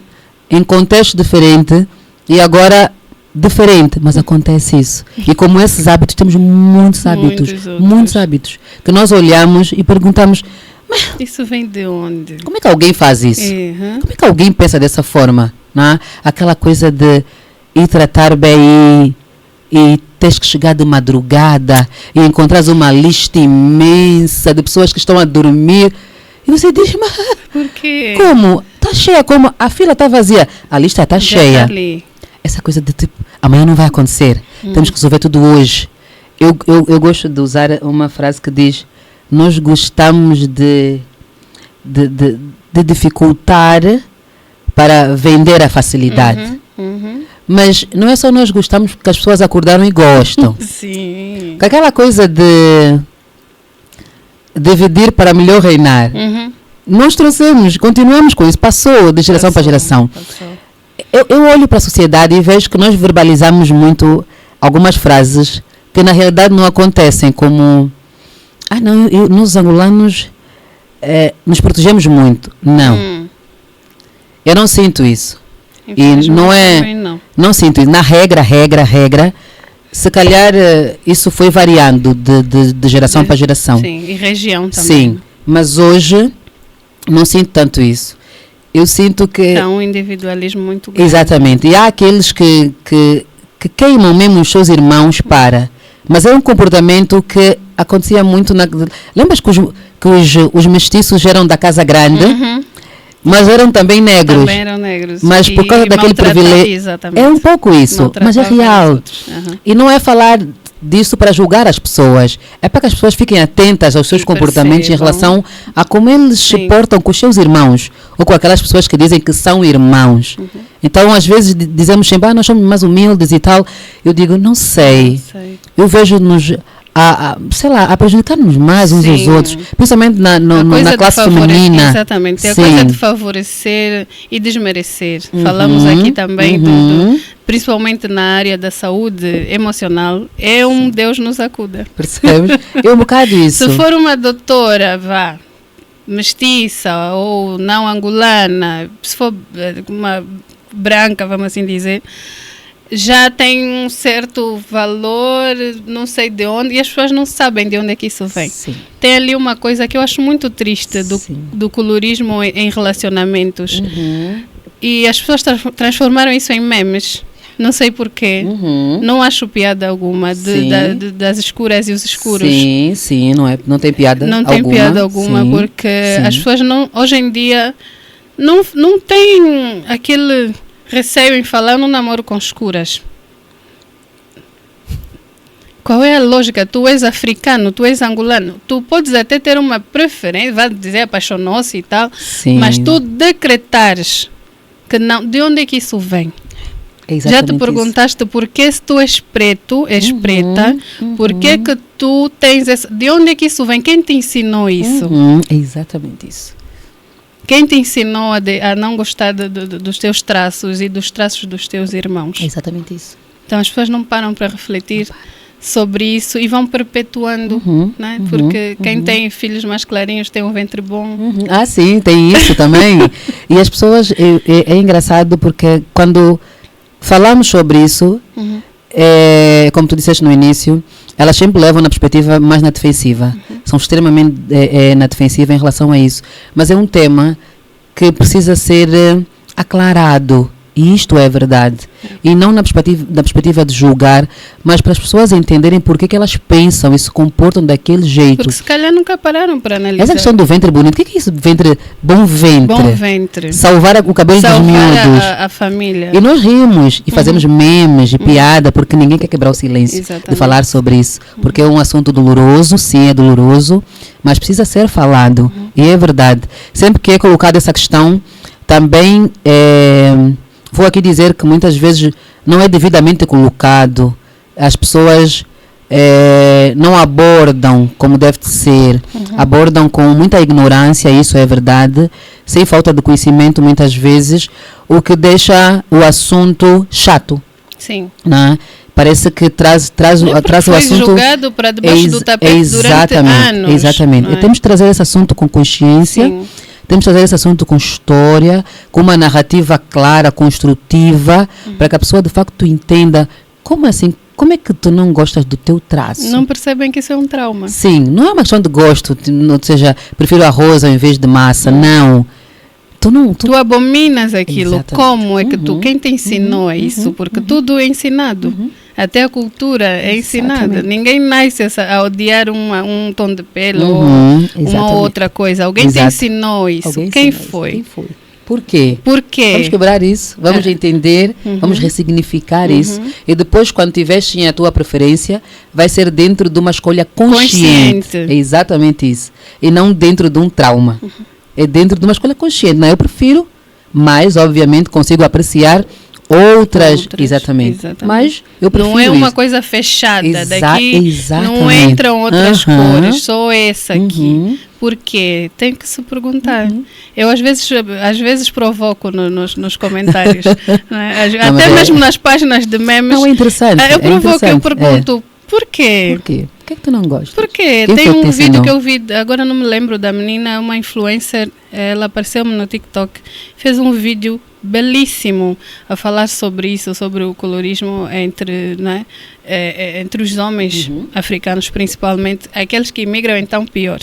em contexto diferente e agora diferente, mas acontece isso. E como esses hábitos, temos muitos hábitos que nós olhamos e perguntamos, mas isso vem de onde? Como é que alguém faz isso? Como é que alguém pensa dessa forma? Não? Aquela coisa de ir tratar bem e tens que chegar de madrugada e encontras uma lista imensa de pessoas que estão a dormir. E você diz, mas por quê? Como? Está cheia, como? A fila está vazia. A lista está cheia. Essa coisa de tipo, amanhã não vai acontecer. Temos que resolver tudo hoje. Eu gosto de usar uma frase que diz, nós gostamos de dificultar para vender a facilidade. Mas não é só nós gostamos porque as pessoas acordaram e gostam. Sim. Com aquela coisa de dividir para melhor reinar. Nós trouxemos, continuamos com isso, passou de geração para geração. Eu olho para a sociedade e vejo que nós verbalizamos muito algumas frases que na realidade não acontecem, como nós angolanos nos protegemos muito. Não. Eu não sinto isso. E não sinto isso. Na regra, se calhar isso foi variando de geração para geração. Sim, e região também. Sim, mas hoje não sinto tanto isso. Eu sinto que... É um individualismo muito grande. Exatamente. E há aqueles que queimam mesmo os seus irmãos Mas é um comportamento que acontecia muito Lembras que os mestiços eram da Casa Grande? Mas eram também negros. Também eram negros. Mas por causa daquele privilégio. É um pouco isso, mas é real. E não é falar disso para julgar as pessoas. É para que as pessoas fiquem atentas aos seus comportamentos em relação a como eles se portam com os seus irmãos ou com aquelas pessoas que dizem que são irmãos. Então, às vezes, dizemos sempre, nós somos mais humildes e tal. Eu digo, não sei. Eu vejo-nos a prejudicar-nos mais uns aos outros, principalmente na classe feminina. Exatamente, a coisa de favorecer e desmerecer. Falamos aqui também, principalmente na área da saúde emocional, Deus nos acuda. Percebes? É um bocado isso. Se for uma doutora, mestiça ou não angolana, se for uma branca, vamos assim dizer, já tem um certo valor, não sei de onde, e as pessoas não sabem de onde é que isso vem. Sim. Tem ali uma coisa que eu acho muito triste do colorismo em relacionamentos. E as pessoas transformaram isso em memes. Não sei porquê. Não acho piada alguma das escuras e os escuros. Sim, não tem piada alguma. Não tem piada alguma, porque as pessoas hoje em dia não têm aquele receio em falar no namoro com escuras. Qual é a lógica? Tu és africano, tu és angolano. Tu podes até ter uma preferência, vai dizer apaixonou-se e tal, mas tu decretares que não, de onde é que isso vem? Já te perguntaste porquê, se tu és preto, és preta, porquê que tu tens de onde é que isso vem? Quem te ensinou isso? É exatamente isso. Quem te ensinou a não gostar dos teus traços e dos traços dos teus irmãos? É exatamente isso. Então as pessoas não param para refletir sobre isso e vão perpetuando, né? Porque quem tem filhos mais clarinhos tem um ventre bom. Sim, tem isso também. E as pessoas, é engraçado porque quando falamos sobre isso, como tu disseste no início, elas sempre levam na perspectiva mais na defensiva. São extremamente na defensiva em relação a isso. Mas é um tema que precisa ser aclarado. E isto é verdade. E não na perspectiva de julgar, mas para as pessoas entenderem porque que elas pensam e se comportam daquele jeito. Porque se calhar nunca pararam para analisar. Essa questão do ventre bonito, o que é isso? Bom ventre. Bom ventre. Salvar o cabelo dos miúdos. A família. E nós rimos e fazemos memes e piada, porque ninguém quer quebrar o silêncio de falar sobre isso. Porque é um assunto doloroso, sim, é doloroso, mas precisa ser falado. E é verdade. Sempre que é colocada essa questão, também vou aqui dizer que muitas vezes não é devidamente colocado. As pessoas não abordam como deve ser. Abordam com muita ignorância, isso é verdade. Sem falta de conhecimento, muitas vezes, o que deixa o assunto chato. Sim. Né? Parece que traz o assunto... jogado para debaixo do tapete durante anos. Exatamente. E temos que trazer esse assunto com consciência. Sim. Temos que trazer esse assunto com história, com uma narrativa clara, construtiva, para que a pessoa de facto entenda como assim, como é que tu não gostas do teu traço. Não percebem que isso é um trauma. Sim, não é uma questão de gosto, ou seja, prefiro arroz ao invés de massa, não. Tu abominas aquilo. Exatamente. Como é que quem te ensinou a isso? Porque tudo é ensinado. Até a cultura é ensinada. Exatamente. Ninguém nasce a odiar um tom de pele ou uma outra coisa. Alguém te ensinou isso. Quem foi? Por quê? Vamos quebrar isso, vamos entender, vamos ressignificar isso. E depois, quando tiveres sim a tua preferência, vai ser dentro de uma escolha consciente. É exatamente isso. E não dentro de um trauma. É dentro de uma escolha consciente. Não, eu prefiro, mas obviamente consigo apreciar outras. Exatamente. Mas eu prefiro. Não é uma coisa fechada. Daqui exatamente. Não entram outras cores, só essa aqui. Por quê? Tem que se perguntar. Eu às vezes provoco nos comentários. Né? Até mesmo nas páginas de memes. Não, é interessante. Eu provoco, eu pergunto. Por quê? Por quê? Por que tu não gostas? Porque tem um vídeo que eu vi, agora não me lembro da menina, uma influencer, ela apareceu-me no TikTok, fez um vídeo belíssimo a falar sobre isso, sobre o colorismo entre os homens africanos, principalmente, aqueles que imigram, então pior.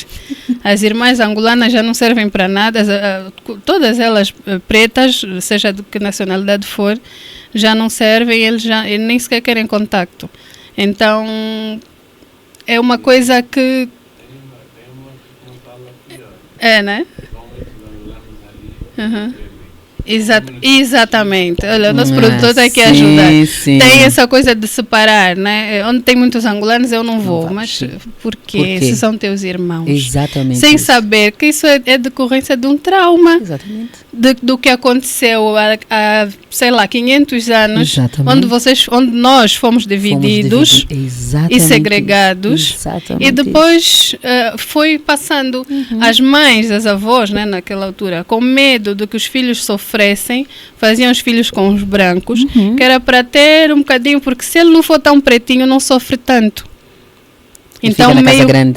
As irmãs angolanas já não servem para nada, todas elas pretas, seja de que nacionalidade for, já não servem, eles nem sequer querem contacto. Então, é uma coisa que... Né? Exatamente. Olha, o nosso produtor está aqui a ajudar. Sim. Tem essa coisa de separar, né? Onde tem muitos angolanos eu não vou. Mas por quê? Se são teus irmãos. Exatamente. Sem saber que isso é decorrência de um trauma. Exatamente. Do que aconteceu há, sei lá, 500 anos. Exatamente. Onde nós fomos divididos e segregados. Exatamente. E depois foi passando. As mães, as avós, né, naquela altura, com medo de que os filhos sofressem, faziam os filhos com os brancos, que era para ter um bocadinho, porque se ele não for tão pretinho, não sofre tanto. Então,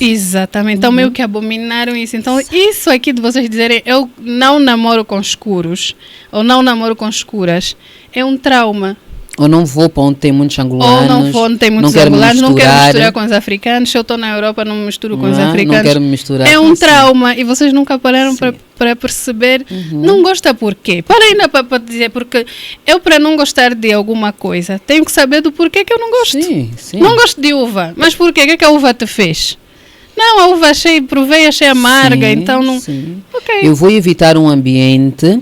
exatamente. Então, meio que abominaram isso. Então, isso aqui de vocês dizerem, eu não namoro com escuros, ou não namoro com escuras, é um trauma. Ou não vou para onde tem muitos angolanos. Ou não vou onde tem muitos angolanos, não quero misturar com os africanos. Se eu estou na Europa, não me misturo com os africanos. Não quero me misturar. É um trauma e vocês nunca pararam para perceber. Não gosta por quê? Para ainda para dizer, porque eu, para não gostar de alguma coisa, tenho que saber do porquê que eu não gosto. Sim. Não gosto de uva, mas porquê? O que a uva te fez? Não, a uva provei, achei amarga, então não... Sim. Okay. Eu vou evitar um ambiente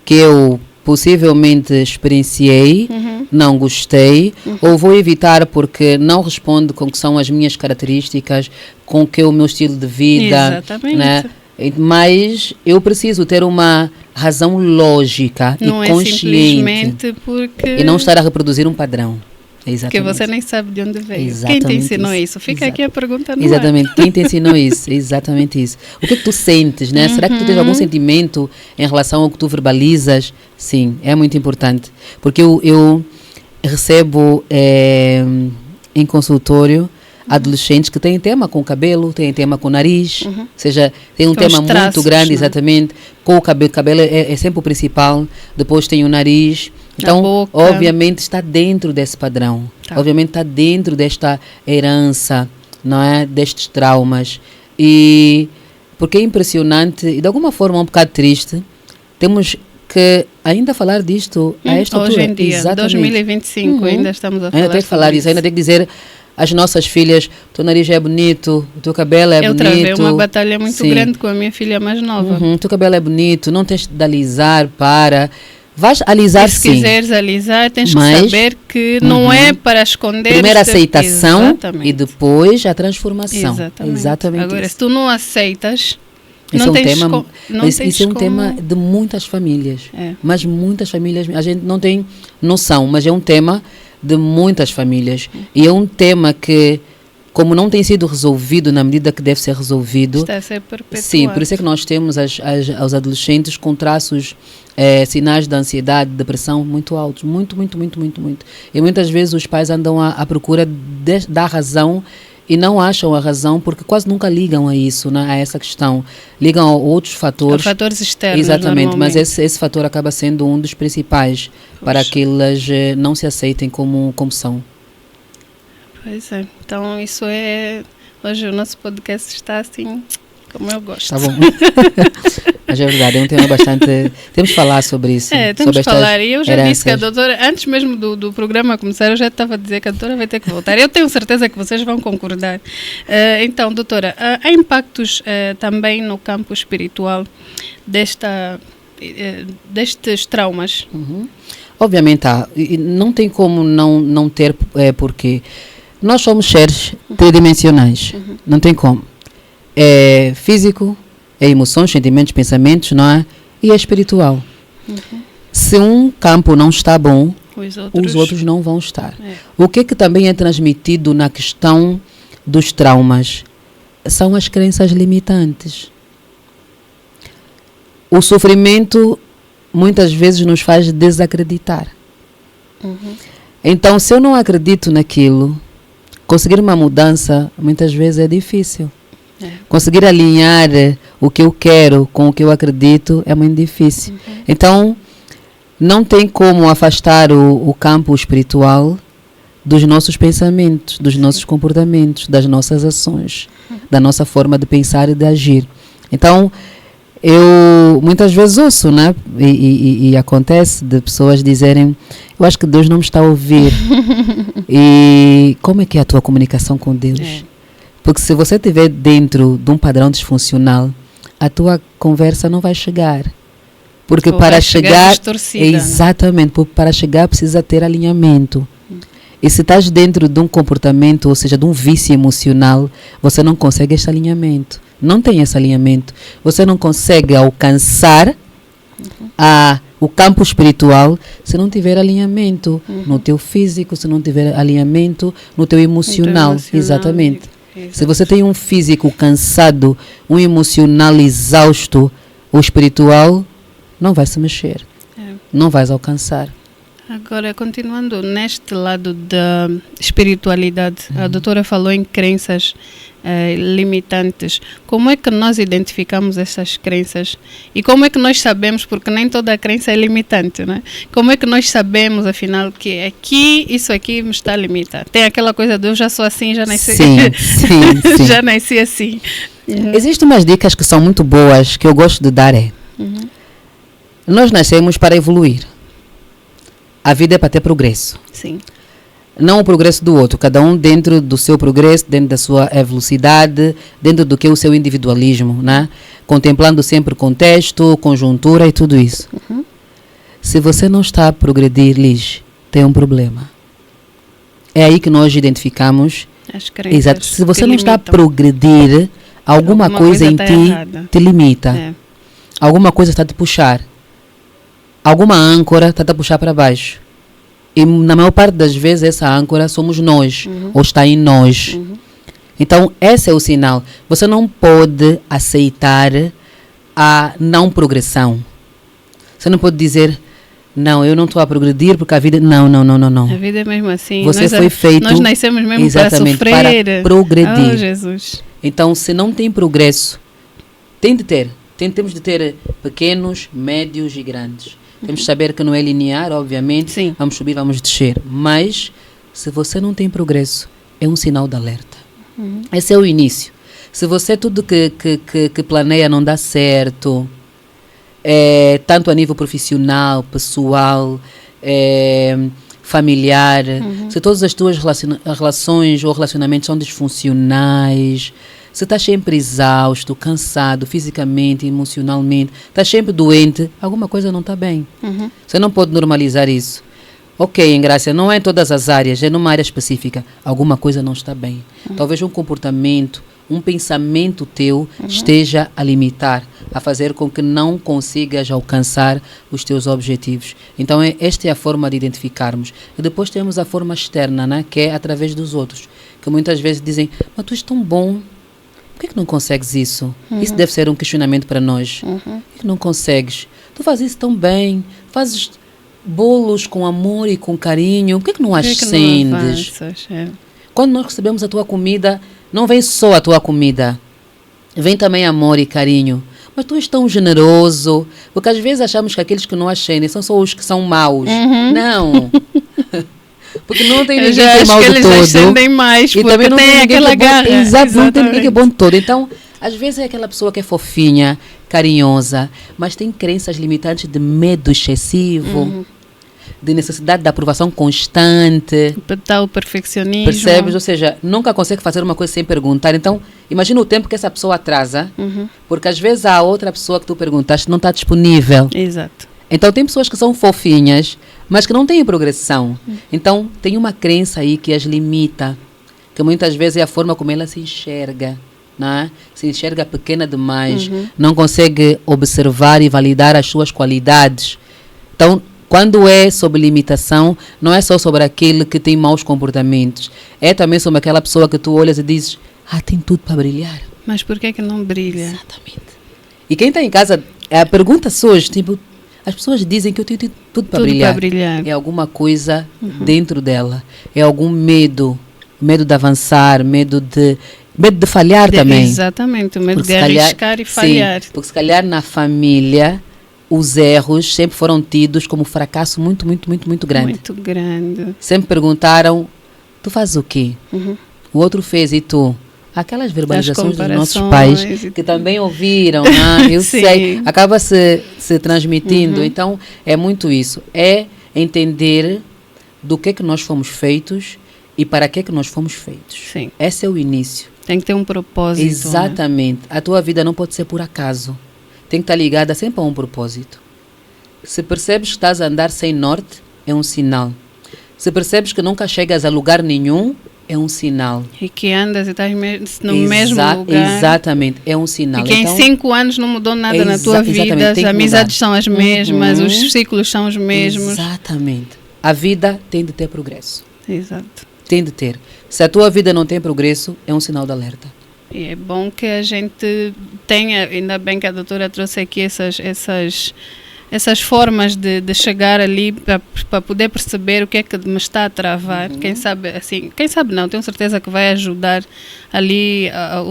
que eu possivelmente experienciei, não gostei, ou vou evitar porque não responde com o que são as minhas características, com o que é o meu estilo de vida. Exatamente. Né? Mas eu preciso ter uma razão lógica não e consciente. Simplesmente porque... E não estar a reproduzir um padrão. Exatamente. Porque você nem sabe de onde veio. Exatamente. Quem te ensinou isso? Fica aqui a pergunta no Exatamente. Quem te ensinou isso? Exatamente isso. O que é que tu sentes, né? Será que tu tens algum sentimento em relação ao que tu verbalizas? Sim, é muito importante. Porque eu recebo em consultório adolescentes que têm tema com o cabelo, têm tema com o nariz, ou seja, tem um tema muito grande, exatamente, com o cabelo. O cabelo é sempre o principal, depois tem o nariz. Então, obviamente, está dentro desse padrão. Obviamente, está dentro desta herança, não é? Destes traumas. E porque é impressionante e, de alguma forma, um bocado triste, temos que ainda falar disto a esta altura. Hoje em dia, exatamente. 2025, ainda estamos a falar. Ainda tenho que falar isso, ainda tenho que dizer às nossas filhas, o teu nariz é bonito, o teu cabelo é bonito. Eu travei uma batalha muito grande com a minha filha mais nova. O teu cabelo é bonito, não tens de alisar para... Vais alisar, se quiseres alisar, tens que saber que não é para esconder. Primeiro a aceitação e depois a transformação. Exatamente. Agora, isso. Se tu não aceitas, isso é um tema de muitas famílias. Mas muitas famílias, a gente não tem noção, mas é um tema de muitas famílias. E é um tema que, como não tem sido resolvido na medida que deve ser resolvido... Está a ser perpetuado. Sim, por isso é que nós temos aos adolescentes com traços, sinais de ansiedade, depressão muito altos. Muito. E muitas vezes os pais andam à procura da razão e não acham a razão porque quase nunca ligam a isso, né, a essa questão. Ligam a outros fatores. A fatores externos, exatamente, mas esse fator acaba sendo um dos principais para que elas não se aceitem como são. Pois é. Então, isso é... Hoje o nosso podcast está assim, como eu gosto. Tá bom. Mas é verdade, é um tema bastante... Temos que falar sobre isso. Temos que falar. E eu já disse que a doutora, antes mesmo do programa começar, eu já estava a dizer que a doutora vai ter que voltar. Eu tenho certeza que vocês vão concordar. Então, doutora, há impactos também no campo espiritual destes traumas? Obviamente há. Não tem como não ter, porque nós somos seres tridimensionais. Não tem como. É físico, é emoções, sentimentos, pensamentos, não é? E é espiritual. Se um campo não está bom, os outros não vão estar. O que também é transmitido na questão dos traumas são as crenças limitantes. O sofrimento muitas vezes nos faz desacreditar. Então, se eu não acredito naquilo, conseguir uma mudança muitas vezes é difícil. Conseguir alinhar o que eu quero com o que eu acredito é muito difícil. Então, não tem como afastar o campo espiritual dos nossos pensamentos, dos nossos comportamentos, das nossas ações, da nossa forma de pensar e de agir. Então, eu muitas vezes ouço, né? E acontece de pessoas dizerem, eu acho que Deus não me está a ouvir. E como é que é a tua comunicação com Deus? Porque se você estiver dentro de um padrão disfuncional, a tua conversa não vai chegar. Porque Ou para vai chegar, distorcida, né? exatamente, porque para chegar precisa ter alinhamento. E se estás dentro de um comportamento, ou seja, de um vício emocional, você não consegue esse alinhamento. Não tem esse alinhamento. Você não consegue alcançar o campo espiritual se não tiver alinhamento no teu físico, se não tiver alinhamento no teu emocional. Exatamente. Se você tem um físico cansado, um emocional exausto, o espiritual não vai se mexer. Não vais alcançar. Agora, continuando neste lado da espiritualidade, a doutora falou em crenças limitantes. Como é que nós identificamos essas crenças? E como é que nós sabemos, porque nem toda crença é limitante, né? Como é que nós sabemos, afinal, que isso aqui me está a limitar? Tem aquela coisa de eu já sou assim, já nasci, sim. já nasci assim. Existem umas dicas que são muito boas, que eu gosto de dar. Nós nascemos para evoluir. A vida é para ter progresso. Sim. Não o progresso do outro. Cada um dentro do seu progresso, dentro da sua velocidade, dentro do que é o seu individualismo, né? Contemplando sempre o contexto, conjuntura e tudo isso. Se você não está a progredir, Liz, tem um problema. É aí que nós identificamos. As crenças. Exato. Se você não está a progredir, alguma coisa em ti te limita. Alguma coisa está a te puxar. Alguma âncora está a puxar para baixo. E na maior parte das vezes essa âncora somos nós, ou está em nós. Então esse é o sinal. Você não pode aceitar a não progressão. Você não pode dizer, não, eu não estou a progredir porque a vida... Não. A vida é mesmo assim. Você foi feito... Nós nascemos mesmo para sofrer. Para progredir. Oh, Jesus. Então, se não tem progresso, temos de ter pequenos, médios e grandes. Temos de saber que não é linear, obviamente. Sim. Vamos subir, vamos descer. Mas, se você não tem progresso, é um sinal de alerta. Esse é o início. Se você tudo que planeia não dá certo, tanto a nível profissional, pessoal, familiar, se todas as tuas relações ou relacionamentos são disfuncionais, se estás sempre exausto, cansado, fisicamente, emocionalmente, estás sempre doente, alguma coisa não está bem. Você não pode normalizar isso. Ok, Engrácia, não é em todas as áreas, é numa área específica. Alguma coisa não está bem. Talvez um comportamento, um pensamento teu esteja a limitar, a fazer com que não consigas alcançar os teus objetivos. Então, esta é a forma de identificarmos. E depois temos a forma externa, né, que é através dos outros, que muitas vezes dizem, mas tu és tão bom, por que não consegues isso? Isso deve ser um questionamento para nós. Por que não consegues? Tu fazes isso tão bem, fazes bolos com amor e com carinho, por que não acendes? Quando nós recebemos a tua comida, não vem só a tua comida, vem também amor e carinho. Mas tu és tão generoso, porque às vezes achamos que aqueles que não ascendem são só os que são maus. Não. Porque não tem ninguém que é mal de todo. Eles ascendem mais, e também não tem aquela garra. Exato, não tem ninguém que é bom de todo. Então, às vezes é aquela pessoa que é fofinha, carinhosa, mas tem crenças limitantes de medo excessivo, de necessidade de aprovação constante. Tal perfeccionismo. Percebes? Ou seja, nunca consegue fazer uma coisa sem perguntar. Então, imagina o tempo que essa pessoa atrasa, porque às vezes a outra pessoa que tu perguntaste não está disponível. Exato. Então, tem pessoas que são fofinhas, mas que não têm progressão. Então, tem uma crença aí que as limita, que muitas vezes é a forma como ela se enxerga, né? Se enxerga pequena demais, não consegue observar e validar as suas qualidades. Então, quando é sobre limitação, não é só sobre aquele que tem maus comportamentos, é também sobre aquela pessoa que tu olhas e dizes, tem tudo para brilhar. Mas por que não brilha? Exatamente. E quem está em casa, a pergunta hoje, tipo, as pessoas dizem que eu tenho tudo para brilhar. É alguma coisa dentro dela. É algum medo de avançar, medo de falhar também. Exatamente, o medo de arriscar e falhar. Sim, porque se calhar na família os erros sempre foram tidos como fracasso muito grande. Muito grande. Sempre perguntaram, tu fazes o quê? O outro fez e tu? Aquelas verbalizações dos nossos pais que também ouviram, né? Eu sei, acaba se transmitindo. Então, é muito isso. É entender do que nós fomos feitos e para que nós fomos feitos. Sim. Esse é o início. Tem que ter um propósito. Exatamente. Né? A tua vida não pode ser por acaso. Tem que estar ligada sempre a um propósito. Se percebes que estás a andar sem norte, é um sinal. Se percebes que nunca chegas a lugar nenhum, é um sinal. E que andas e estás no mesmo lugar. Exatamente, é um sinal. E que então, em 5 anos não mudou nada na tua vida, as amizades são as mesmas, os ciclos são os mesmos. Exatamente. A vida tem de ter progresso. Exato. Tem de ter. Se a tua vida não tem progresso, é um sinal de alerta. E é bom que a gente tenha, ainda bem que a doutora trouxe aqui essas formas de chegar ali para poder perceber o que é que me está a travar. Quem sabe não, tenho certeza que vai ajudar ali a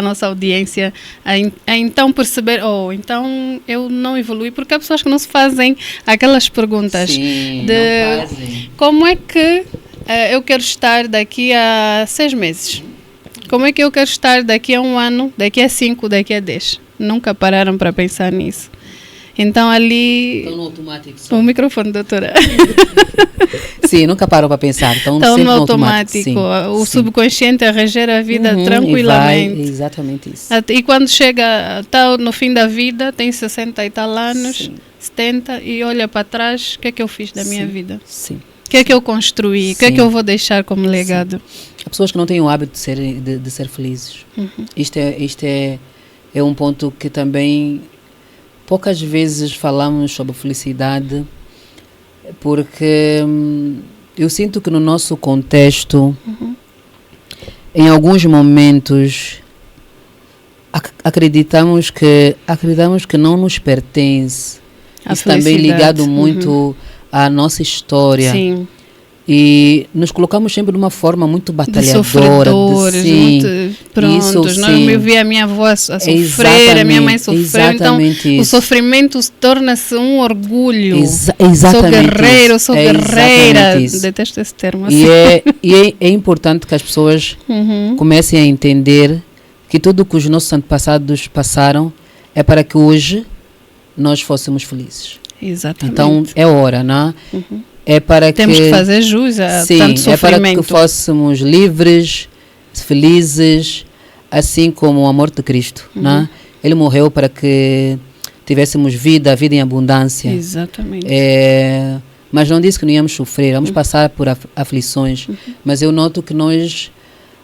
nossa audiência a então perceber, então eu não evolui, porque há pessoas que não se fazem aquelas perguntas. Sim, de não fazem. Como é que eu quero estar daqui a 6 meses? Como é que eu quero estar daqui a 1 ano, daqui a 5, daqui a 10? Nunca pararam para pensar nisso. Então ali... Estão no automático só. O microfone, doutora. Sim, nunca param para pensar. Estão no sempre automático. O subconsciente a reger a vida tranquilamente. Exatamente isso. E quando chega, está no fim da vida, tem 60 e tal anos, 70, e olha para trás, o que é que eu fiz da minha vida? Sim. O que é que eu construí? O que é que eu vou deixar como legado? Há pessoas que não têm o hábito de ser felizes. Isto é um ponto que também poucas vezes falamos sobre felicidade, porque eu sinto que no nosso contexto, em alguns momentos, acreditamos que não nos pertence. Isso também ligado muito à nossa história. Sim. E nos colocamos sempre de uma forma muito batalhadora. De sofredores, eu vi a minha avó a sofrer, a minha mãe sofrer, então o sofrimento torna-se um orgulho. Sou guerreiro, sou guerreira. Detesto esse termo. Assim. E é importante que as pessoas comecem a entender que tudo o que os nossos antepassados passaram é para que hoje nós fôssemos felizes. Exatamente. Então é hora, não é? É para Temos que fazer jus a tanto sofrimento. É para que fôssemos livres, felizes, assim como a morte de Cristo. Né? Ele morreu para que tivéssemos vida em abundância. Exatamente. Mas não disse que não íamos sofrer, vamos passar por aflições. Mas eu noto que nós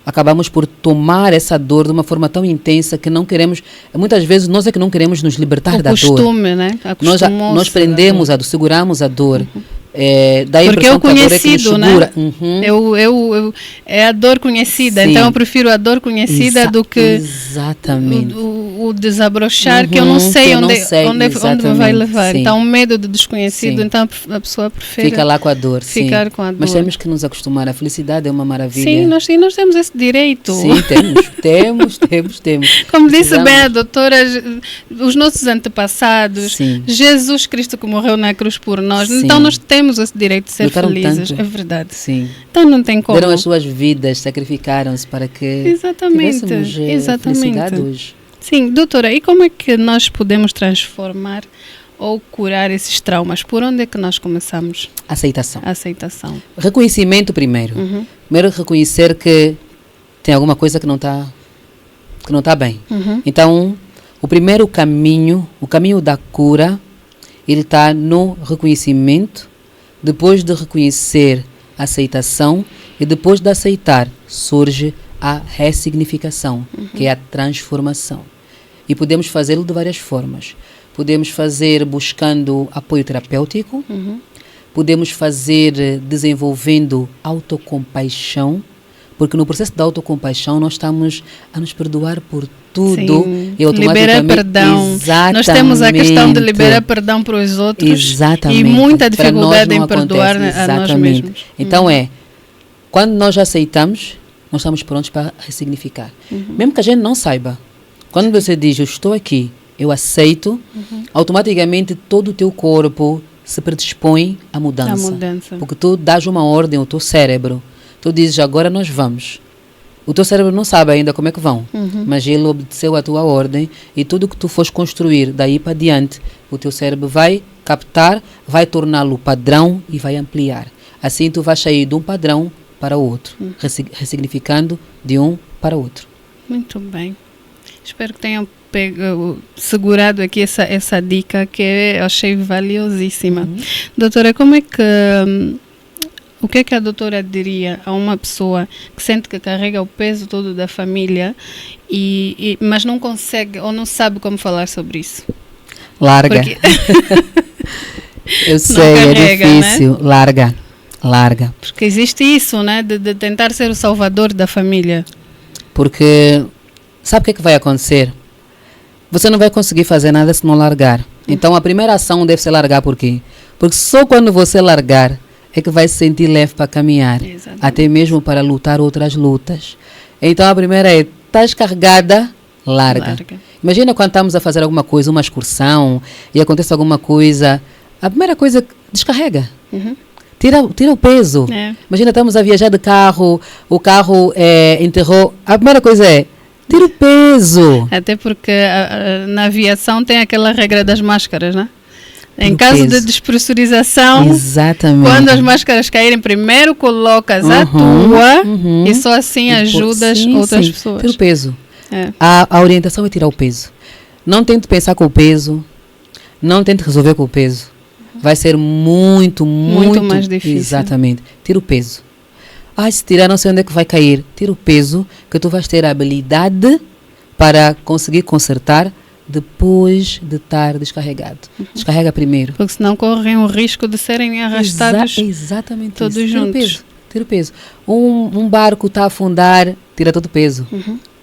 acabamos por tomar essa dor de uma forma tão intensa que não queremos, muitas vezes nós é que não queremos nos libertar da dor. O costume, né? Nós prendemos seguramos a dor. Daí porque é o conhecido, né? É a dor conhecida. Sim. Então eu prefiro a dor conhecida do que exatamente. O desabrochar que eu não sei onde me vai levar. Sim. Então o medo do desconhecido, sim. Então a pessoa prefere fica lá com a dor. Ficar sim. com a dor. Mas temos que nos acostumar. A felicidade é uma maravilha. Sim, nós temos esse direito. Sim, temos. Como disse bem a doutora, os nossos antepassados, sim. Jesus Cristo que morreu na cruz por nós, sim. Então nós temos esse direito de ser felizes, tanto. É verdade. Sim. Então não tem como. Deram as suas vidas, sacrificaram-se para que tivéssemos felicidade hoje. Sim, doutora, e como é que nós podemos transformar ou curar esses traumas? Por onde é que nós começamos? Aceitação. Reconhecimento primeiro. Primeiro reconhecer que tem alguma coisa que não está bem. Então, o primeiro caminho, o caminho da cura, ele está no reconhecimento. Depois de reconhecer, a aceitação, e depois de aceitar surge a ressignificação, que é a transformação. E podemos fazê-lo de várias formas. Podemos fazer buscando apoio terapêutico, podemos fazer desenvolvendo autocompaixão, porque no processo da autocompaixão nós estamos a nos perdoar por tudo. Sim. E liberar perdão. Exatamente. Nós temos a questão de liberar perdão para os outros. Exatamente. E muita dificuldade em perdoar a nós mesmos. Então quando nós aceitamos, nós estamos prontos para ressignificar. Mesmo que a gente não saiba. Quando você diz, eu estou aqui, eu aceito, automaticamente todo o teu corpo se predispõe à mudança. Porque tu dás uma ordem ao teu cérebro. Tu dizes, agora nós vamos. O teu cérebro não sabe ainda como é que vão, mas ele obedeceu a tua ordem e tudo que tu fores construir daí para diante, o teu cérebro vai captar, vai torná-lo padrão e vai ampliar. Assim tu vais sair de um padrão para o outro, ressignificando de um para o outro. Muito bem. Espero que tenham segurado aqui essa dica que eu achei valiosíssima. Doutora, como é que... o que é que a doutora diria a uma pessoa que sente que carrega o peso todo da família, mas não consegue ou não sabe como falar sobre isso? Larga. Porque eu sei, carrega, é difícil. Né? Larga. Porque existe isso, né? De tentar ser o salvador da família. Porque sabe o que vai acontecer? Você não vai conseguir fazer nada se não largar. Então a primeira ação deve ser largar. Por quê? Porque só quando você largar é que vai se sentir leve para caminhar. Exatamente. Até mesmo para lutar outras lutas. Então a primeira é, estás carregada, larga. Imagina quando estamos a fazer alguma coisa, uma excursão, e acontece alguma coisa, a primeira coisa, descarrega. Tira o peso. Imagina, estamos a viajar de carro, o carro enterrou, a primeira coisa é, tira o peso. Até porque na aviação tem aquela regra das máscaras, né? Em caso de despressurização, exatamente, quando as máscaras caírem, primeiro colocas a tua e só assim ajudas outras pessoas. Tira o peso. A orientação é tirar o peso. Não tente pensar com o peso, não tente resolver com o peso. Vai ser muito mais difícil. Exatamente. Tira o peso. Se tirar, não sei onde é que vai cair. Tira o peso, que tu vais ter a habilidade para conseguir consertar depois de estar descarregado. Descarrega primeiro. Porque senão correm o risco de serem arrastados exatamente todos isso. juntos. Tira o peso. Um barco está a afundar, tira todo o peso.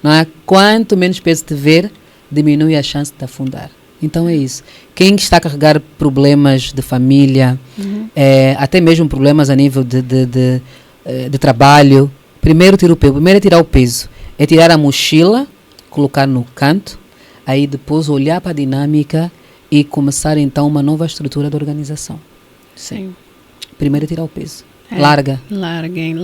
Não é? Quanto menos peso tiver, diminui a chance de afundar. Então é isso. Quem está a carregar problemas de família, até mesmo problemas a nível de trabalho, primeiro tira o peso. Primeiro é tirar o peso. É tirar a mochila, colocar no canto, aí depois olhar para a dinâmica e começar então uma nova estrutura da organização. Sim. Primeiro é tirar o peso. Larga. Larguem.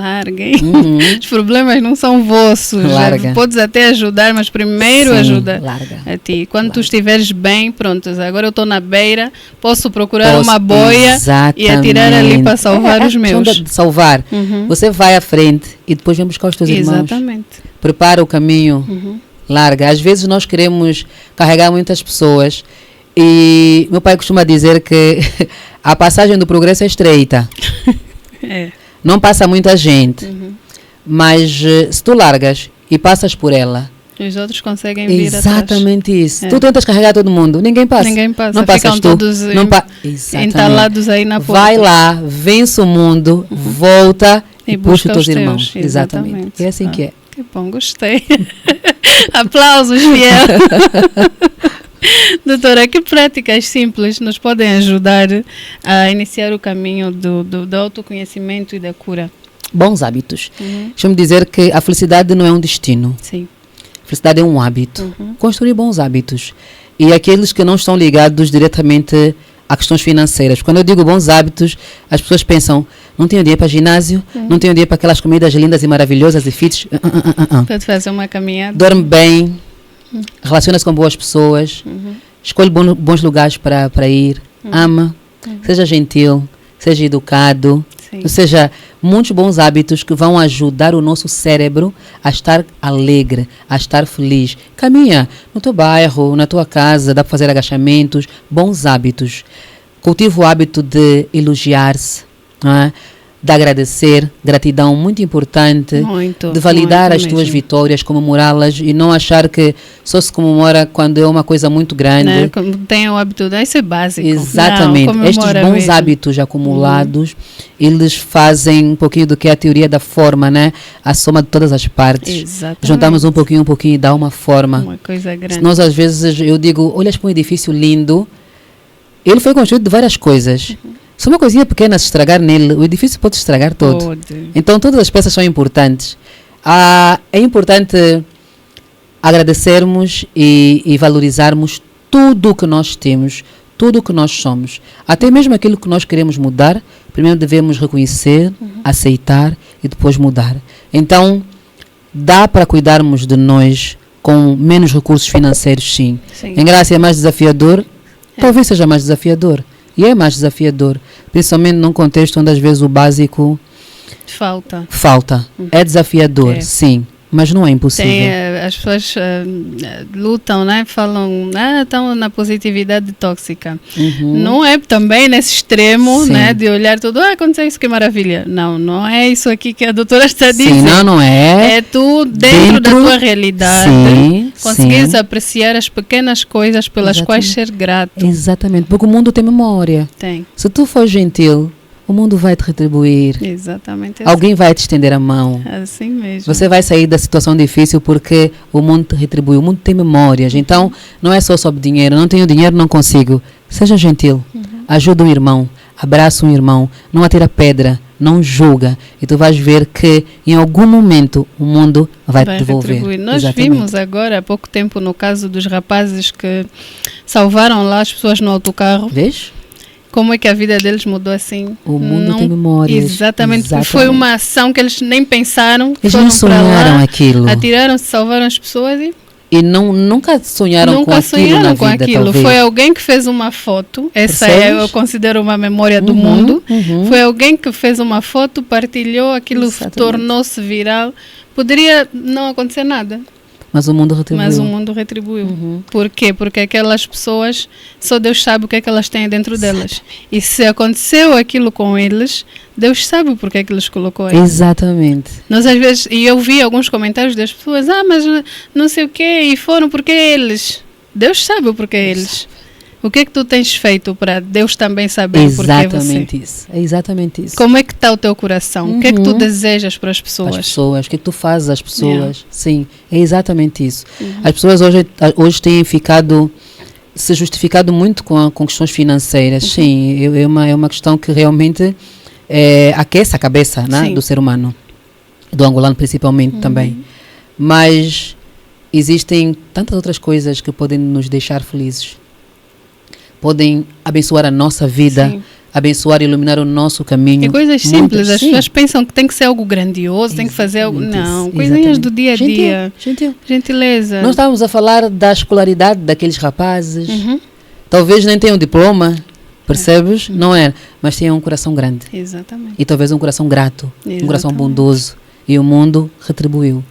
Os problemas não são vossos. Larga. Podes até ajudar, mas primeiro ajuda larga. a ti. Quando tu estiveres bem, pronto, agora eu estou na beira, posso procurar uma boia e atirar ali para salvar os meus. De salvar. Você vai à frente e depois vem buscar os teus irmãos. Exatamente. Prepara o caminho. Larga. Às vezes nós queremos carregar muitas pessoas e meu pai costuma dizer que a passagem do progresso é estreita. Não passa muita gente, mas se tu largas e passas por ela, os outros conseguem vir exatamente atrás. Isso. Tu tentas carregar todo mundo, ninguém passa. Não passas ficam tu. Todos entalados aí na porta. Vai lá, vence o mundo, volta e puxa os teus irmãos. Exatamente. É assim que é. Que bom, gostei. Aplausos, fiel. Doutora, que práticas simples nos podem ajudar a iniciar o caminho do autoconhecimento e da cura? Bons hábitos. Deixa-me dizer que a felicidade não é um destino. Sim. A felicidade é um hábito. Construir bons hábitos. E aqueles que não estão ligados diretamente a questões financeiras. Quando eu digo bons hábitos, as pessoas pensam, não tenho dinheiro para ginásio, não tenho dinheiro para aquelas comidas lindas e maravilhosas e fits. Pode fazer uma caminhada. Dorme bem. Relaciona-se com boas pessoas, escolhe bons lugares para ir, ama, seja gentil, seja educado, ou seja, muitos bons hábitos que vão ajudar o nosso cérebro a estar alegre, a estar feliz. Caminha no teu bairro, na tua casa, dá para fazer agachamentos, bons hábitos. Cultiva o hábito de elogiar-se, não é? De agradecer, gratidão muito importante, de validar as tuas vitórias, comemorá-las e não achar que só se comemora quando é uma coisa muito grande. Tem o hábito, isso é básico. Exatamente. Estes bons hábitos acumulados, eles fazem um pouquinho do que é a teoria da forma, né? A soma de todas as partes. Exatamente. Juntamos um pouquinho e dá uma forma. Uma coisa grande. Nós às vezes, eu digo, olhas para um edifício lindo, ele foi construído de várias coisas. Se uma coisinha pequena se estragar nele, o edifício pode estragar todo. Então, todas as peças são importantes. É importante agradecermos e valorizarmos tudo o que nós temos, tudo o que nós somos. Até mesmo aquilo que nós queremos mudar, primeiro devemos reconhecer, aceitar e depois mudar. Então, dá para cuidarmos de nós com menos recursos financeiros, sim. Em Grácia é mais desafiador? Talvez seja mais desafiador. E é mais desafiador, principalmente num contexto onde às vezes o básico falta. É desafiador, sim, Mas não é impossível. As pessoas lutam, né? Falam, estão na positividade tóxica. Não é também nesse extremo, né? De olhar tudo, aconteceu isso, que maravilha. Não é isso aqui que a doutora está dizendo. Sim, não é. É tu, dentro da tua realidade, conseguires apreciar as pequenas coisas pelas quais ser grato. Exatamente, porque o mundo tem memória. Tem. Se tu for gentil, o mundo vai te retribuir. Exatamente assim. Alguém vai te estender a mão. Assim mesmo. Você vai sair da situação difícil porque o mundo te retribui. O mundo tem memórias. Então, não é só sobre dinheiro. Não tenho dinheiro, não consigo. Seja gentil. Ajuda um irmão. Abraça um irmão. Não atira pedra. Não julga. E tu vais ver que, em algum momento, o mundo vai te devolver. Retribuir. Nós vimos agora, há pouco tempo, no caso dos rapazes que salvaram lá as pessoas no autocarro. Vês? Como é que a vida deles mudou assim? O mundo tem memórias. Exatamente. Foi uma ação que eles nem pensaram. Eles não sonharam aquilo. Atiraram-se, salvaram as pessoas e nunca sonharam com aquilo. Talvez. Foi alguém que fez uma foto. Essa eu considero uma memória do mundo. Foi alguém que fez uma foto, partilhou, aquilo tornou-se viral. Poderia não acontecer nada. Mas o mundo retribuiu. Por quê? Porque aquelas pessoas, só Deus sabe o que é que elas têm dentro delas. E se aconteceu aquilo com eles, Deus sabe o porquê é que eles colocou aí. Exatamente. Nós às vezes, e eu vi alguns comentários das pessoas, mas não sei o quê, e foram porque eles. Deus sabe o porquê eles. O que é que tu tens feito para Deus também saber o porquê você? Exatamente isso. É exatamente isso. Como é que está o teu coração? O que é que tu desejas para as pessoas? As pessoas. O que é que tu fazes às pessoas? Sim, é exatamente isso. As pessoas hoje têm se justificado muito com questões financeiras. Sim, é uma questão que realmente aquece a cabeça, né, do ser humano. Do angolano principalmente também. Mas existem tantas outras coisas que podem nos deixar felizes. Podem abençoar a nossa vida, abençoar e iluminar o nosso caminho. E coisas simples, as pessoas pensam que tem que ser algo grandioso, tem que fazer algo... Não, coisinhas do dia a dia. Gentileza. Nós estávamos a falar da escolaridade daqueles rapazes. Talvez nem tenham diploma, percebes? Não é, mas tenham um coração grande. Exatamente. E talvez um coração grato, um coração bondoso. E o mundo retribuiu.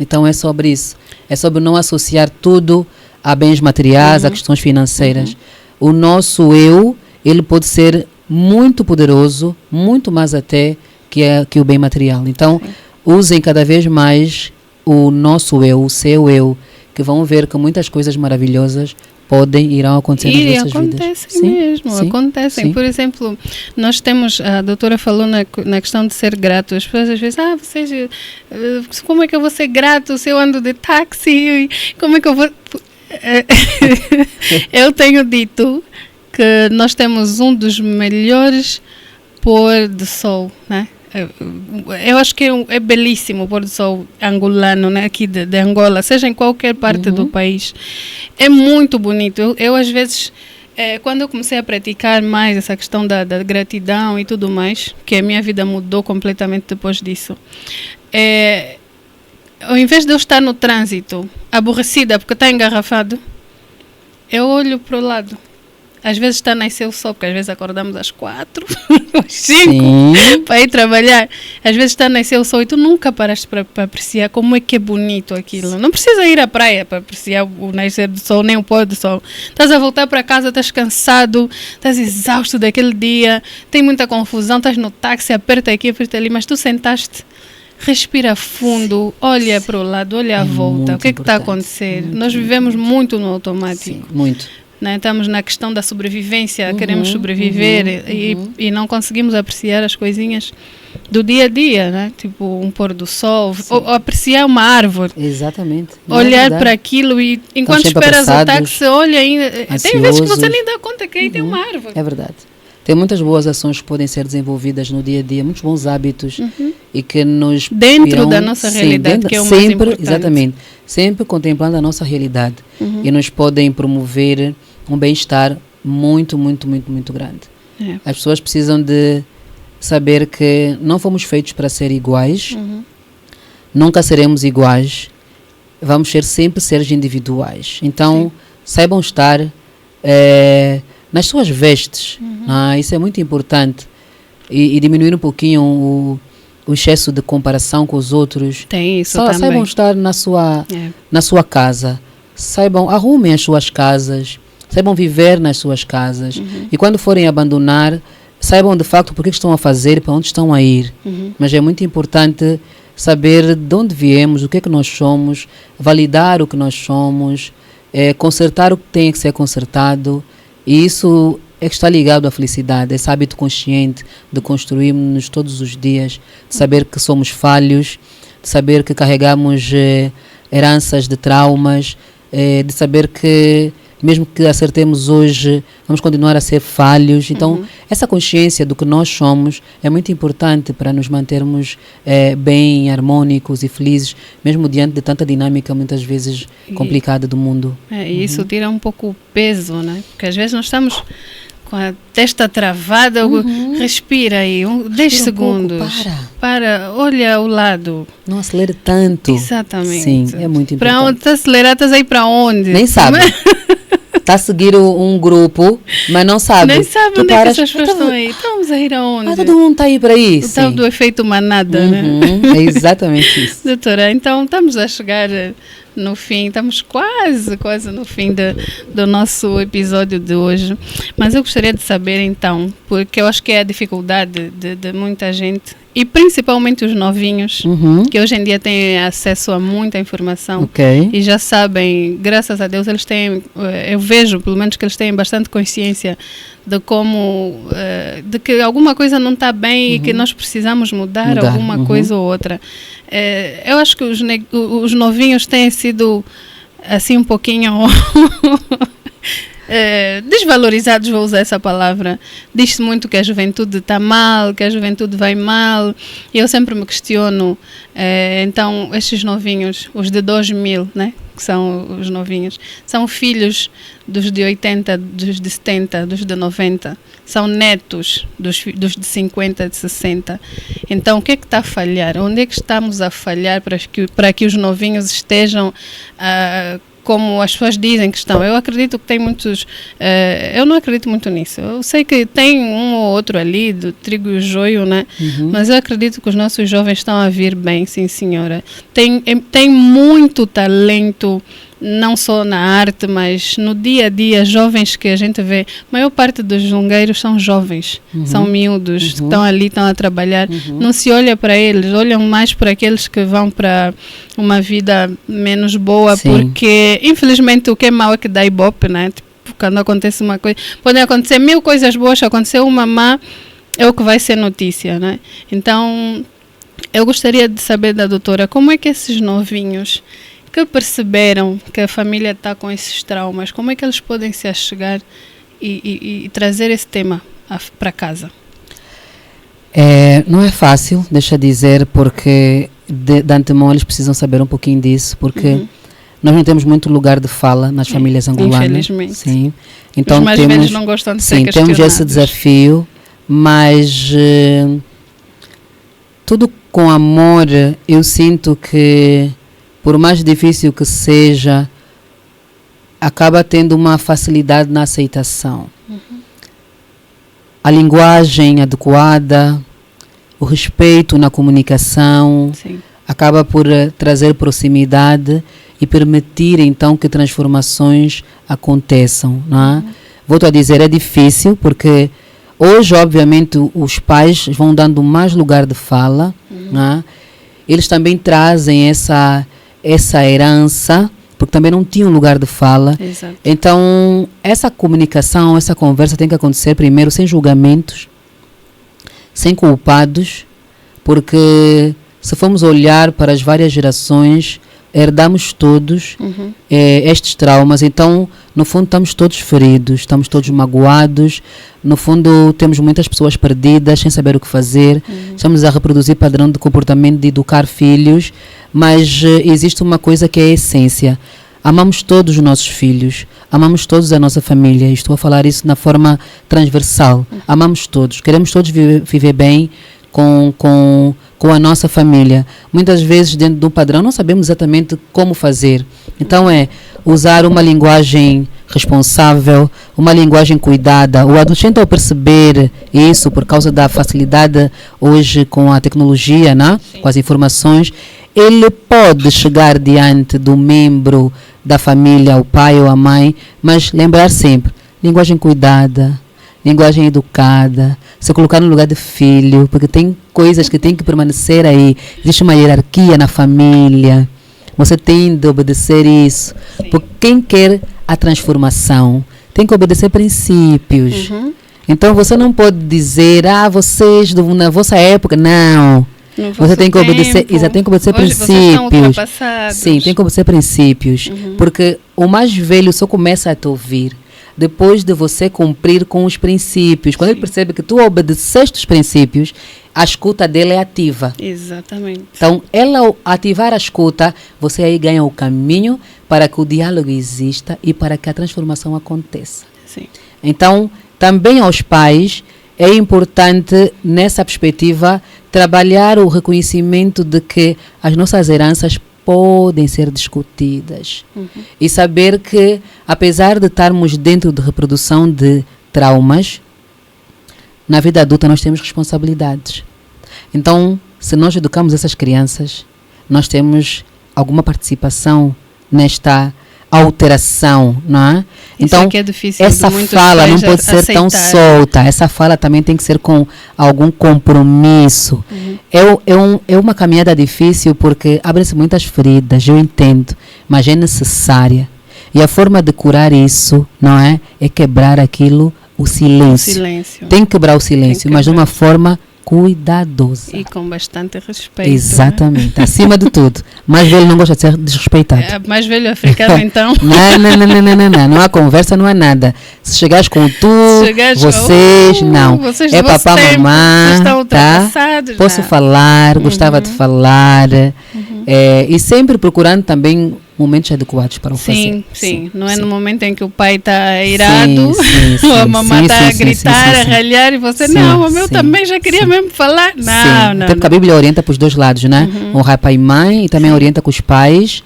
Então é sobre isso. É sobre não associar tudo a bens materiais, a questões financeiras. O nosso eu, ele pode ser muito poderoso, muito mais até que o bem material. Então, usem cada vez mais o nosso eu, o seu eu, que vão ver que muitas coisas maravilhosas irão acontecer nas nossas vidas. Acontecem. Por exemplo, nós temos, a doutora falou na questão de ser grato. As pessoas às vezes, como é que eu vou ser grato se eu ando de táxi? Como é que eu vou... Eu tenho dito que nós temos um dos melhores pôr do sol, né? Eu acho que é belíssimo o pôr do sol angolano, né? Aqui de Angola, seja em qualquer parte do país. É muito bonito. Eu às vezes, quando eu comecei a praticar mais essa questão da gratidão e tudo mais, que a minha vida mudou completamente depois disso, ao invés de eu estar no trânsito aborrecida porque está engarrafado, eu olho para o lado. Às vezes está a nascer o sol, porque às vezes acordamos às 4, às 5 para ir trabalhar. Às vezes está a nascer o sol e tu nunca paraste para apreciar como é que é bonito aquilo. Não precisa ir à praia para apreciar o nascer do sol, nem o pôr do sol. Estás a voltar para casa, estás cansado, estás exausto daquele dia, tem muita confusão, estás no táxi, aperta aqui, aperta ali, mas tu sentaste. Respira fundo, olha para o lado, olha à volta, o que é que está a acontecer? Nós vivemos muito no automático. Sim, muito. Né? Estamos na questão da sobrevivência, queremos sobreviver e não conseguimos apreciar as coisinhas do dia a dia, né? Tipo um pôr do sol, ou apreciar uma árvore. Exatamente. Olhar para aquilo e enquanto esperas o táxi, olha ainda. Tem vezes que você nem dá conta que aí tem uma árvore. É verdade. Tem muitas boas ações que podem ser desenvolvidas no dia a dia, muitos bons hábitos e que nos dentro da nossa realidade, que é o mais importante. Exatamente, sempre contemplando a nossa realidade e nos podem promover um bem-estar muito, muito, muito, muito grande. As pessoas precisam de saber que não fomos feitos para ser iguais, nunca seremos iguais, vamos ser sempre seres individuais. Então, saibam estar nas suas vestes. Isso é muito importante. E diminuir um pouquinho o excesso de comparação com os outros. Tem isso também. Saibam estar na sua casa. Arrumem as suas casas. Saibam viver nas suas casas. E quando forem abandonar, saibam de facto por que estão a fazer e para onde estão a ir. Mas é muito importante saber de onde viemos, o que é que nós somos, validar o que nós somos, consertar o que tem que ser consertado. E isso é que está ligado à felicidade, esse hábito consciente de construirmos todos os dias, de saber que somos falhos, de saber que carregamos heranças de traumas, de saber que mesmo que acertemos hoje, vamos continuar a ser falhos. Então, essa consciência do que nós somos é muito importante para nos mantermos bem, harmônicos e felizes, mesmo diante de tanta dinâmica, muitas vezes, complicada do mundo. E isso tira um pouco o peso, né? Porque às vezes nós estamos com a testa travada, respira aí, 10 segundos. Para, olha ao lado. Não acelere tanto. Exatamente. Sim, é muito importante. Para onde está acelerar, estás aí para onde? Nem sabe. Está a seguir um grupo, mas não sabe. Nem sabe onde é que essas pessoas estão aí. Estamos a ir aonde? Todo mundo está aí para isso. O tal do efeito manada, né? É exatamente isso. Doutora, então estamos a chegar no fim, estamos quase no fim do nosso episódio de hoje. Mas eu gostaria de saber então, porque eu acho que é a dificuldade de muita gente, e principalmente os novinhos, que hoje em dia têm acesso a muita informação e já sabem, graças a Deus, eles têm, eu vejo pelo menos que eles têm bastante consciência de como, de que alguma coisa não está bem e que nós precisamos mudar alguma coisa ou outra. Eu acho que os novinhos têm sido assim um pouquinho desvalorizados, vou usar essa palavra. Diz-se muito que a juventude está mal, que a juventude vai mal, e eu sempre me questiono, então estes novinhos, os de 2000, né, que são os novinhos, são filhos dos de 80, dos de 70, dos de 90, são netos dos de 50, de 60. Então o que é que está a falhar? Onde é que estamos a falhar para que os novinhos estejam como as pessoas dizem que estão? Eu acredito que tem muitos, eu não acredito muito nisso. Eu sei que tem um ou outro ali, do trigo e o joio, né? Mas eu acredito que os nossos jovens estão a vir bem, sim senhora. Tem muito talento, não só na arte, mas no dia a dia, jovens que a gente vê. A maior parte dos zongueiros são jovens, são miúdos, que estão ali, estão a trabalhar. Não se olha para eles, olham mais para aqueles que vão para uma vida menos boa, porque infelizmente o que é mau é que dá ibope, né? Tipo, quando acontece uma coisa, podem acontecer 1000 coisas boas, se acontecer uma má, é o que vai ser notícia, né? Então, eu gostaria de saber da doutora, como é que esses novinhos que perceberam que a família está com esses traumas, como é que eles podem se achegar e trazer esse tema para casa? Não é fácil, deixa dizer, porque de antemão eles precisam saber um pouquinho disso, porque nós não temos muito lugar de fala nas famílias angolanas. Infelizmente. Sim. Então, os mais velhos não gostam de ser questionados. Temos esse desafio, mas tudo com amor, eu sinto que por mais difícil que seja, acaba tendo uma facilidade na aceitação. A linguagem adequada, o respeito na comunicação, acaba por trazer proximidade e permitir então que transformações aconteçam. Não é? Volto a dizer, é difícil, porque hoje, obviamente, os pais vão dando mais lugar de fala. Não é? Eles também trazem essa herança, porque também não tinham lugar de fala. Exato. Então, essa comunicação, essa conversa tem que acontecer primeiro sem julgamentos, sem culpados, porque se formos olhar para as várias gerações, herdamos todos estes traumas. Então, no fundo, estamos todos feridos, estamos todos magoados. No fundo, temos muitas pessoas perdidas, sem saber o que fazer. Estamos a reproduzir padrão de comportamento de educar filhos, mas existe uma coisa que é a essência. Amamos todos os nossos filhos, amamos todos a nossa família. Estou a falar isso na forma transversal. Amamos todos, queremos todos viver bem, com a nossa família. Muitas vezes, dentro de um padrão, não sabemos exatamente como fazer. Então, usar uma linguagem responsável, uma linguagem cuidada. O adolescente, ao perceber isso, por causa da facilidade hoje com a tecnologia, né? Com as informações, ele pode chegar diante do membro da família, o pai ou a mãe, mas lembrar sempre, linguagem cuidada, linguagem educada, se colocar no lugar de filho, porque tem coisas que têm que permanecer aí. Existe uma hierarquia na família. Você tem de obedecer isso. Sim. Porque quem quer a transformação tem que obedecer princípios. Então você não pode dizer, vocês na vossa época, não. Você tem que obedecer, tem que obedecer princípios. Sim, tem que obedecer princípios. Porque o mais velho só começa a te ouvir depois de você cumprir com os princípios. Quando ele percebe que tu obedeceste os princípios, a escuta dele é ativa. Exatamente. Então, ela ativar a escuta, você aí ganha o caminho para que o diálogo exista e para que a transformação aconteça. Sim. Então, também aos pais, é importante, nessa perspectiva, trabalhar o reconhecimento de que as nossas heranças podem ser discutidas. E saber que, apesar de estarmos dentro de reprodução de traumas, na vida adulta nós temos responsabilidades. Então, se nós educamos essas crianças, nós temos alguma participação nesta alteração, não é? Então, é difícil, essa fala não pode ser tão solta. Essa fala também tem que ser com algum compromisso. É uma caminhada difícil porque abrem-se muitas feridas, eu entendo, mas é necessária. E a forma de curar isso, não é? É quebrar aquilo, o silêncio. Tem que quebrar o silêncio, mas de uma forma cuidadosa. E com bastante respeito. Exatamente, né? Acima de tudo. Mais velho não gosta de ser desrespeitado. Mais velho africano, então. Não há conversa, não há nada. Se chegares com vocês, não. Vocês é papá, mamãe, tá? Posso falar, gostava de falar. E sempre procurando também momentos adequados para o fazer. Sim. Não é no momento em que o pai está irado, ou a mamãe está a gritar, a ralhar, e você, não, o meu também já queria mesmo falar. Não. Até porque a Bíblia orienta para os dois lados, né? Honrar pai e mãe, e também orienta que os pais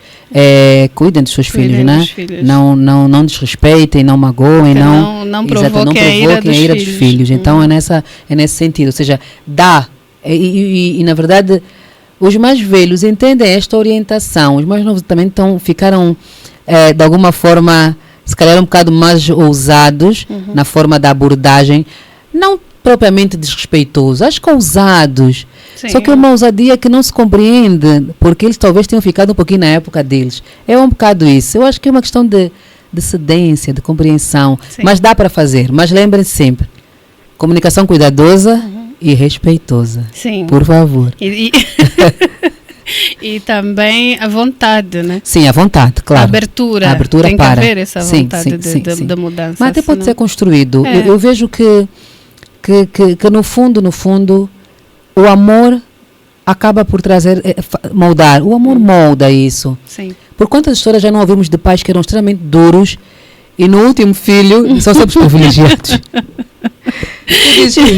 cuidem dos seus filhos, né? Não desrespeitem, não magoem, não provoquem a ira dos filhos. Então, é nesse sentido, ou seja, dá. E na verdade, os mais velhos entendem esta orientação. Os mais novos também ficaram, de alguma forma, se calhar um bocado mais ousados na forma da abordagem. Não propriamente desrespeitosos, acho que ousados. Sim. Só que é uma ousadia que não se compreende, porque eles talvez tenham ficado um pouquinho na época deles. É um bocado isso. Eu acho que é uma questão de cedência, de compreensão. Sim. Mas dá para fazer. Mas lembrem-se sempre, comunicação cuidadosa e respeitosa. Sim. Por favor. E também a vontade, né? Sim, a vontade, claro. A abertura tem que haver essa vontade de mudança. Mas até pode ser construído. Eu vejo que no fundo, o amor acaba por moldar. O amor molda isso. Sim. Por quantas histórias já não ouvimos de pais que eram extremamente duros e no último filho são sempre privilegiados.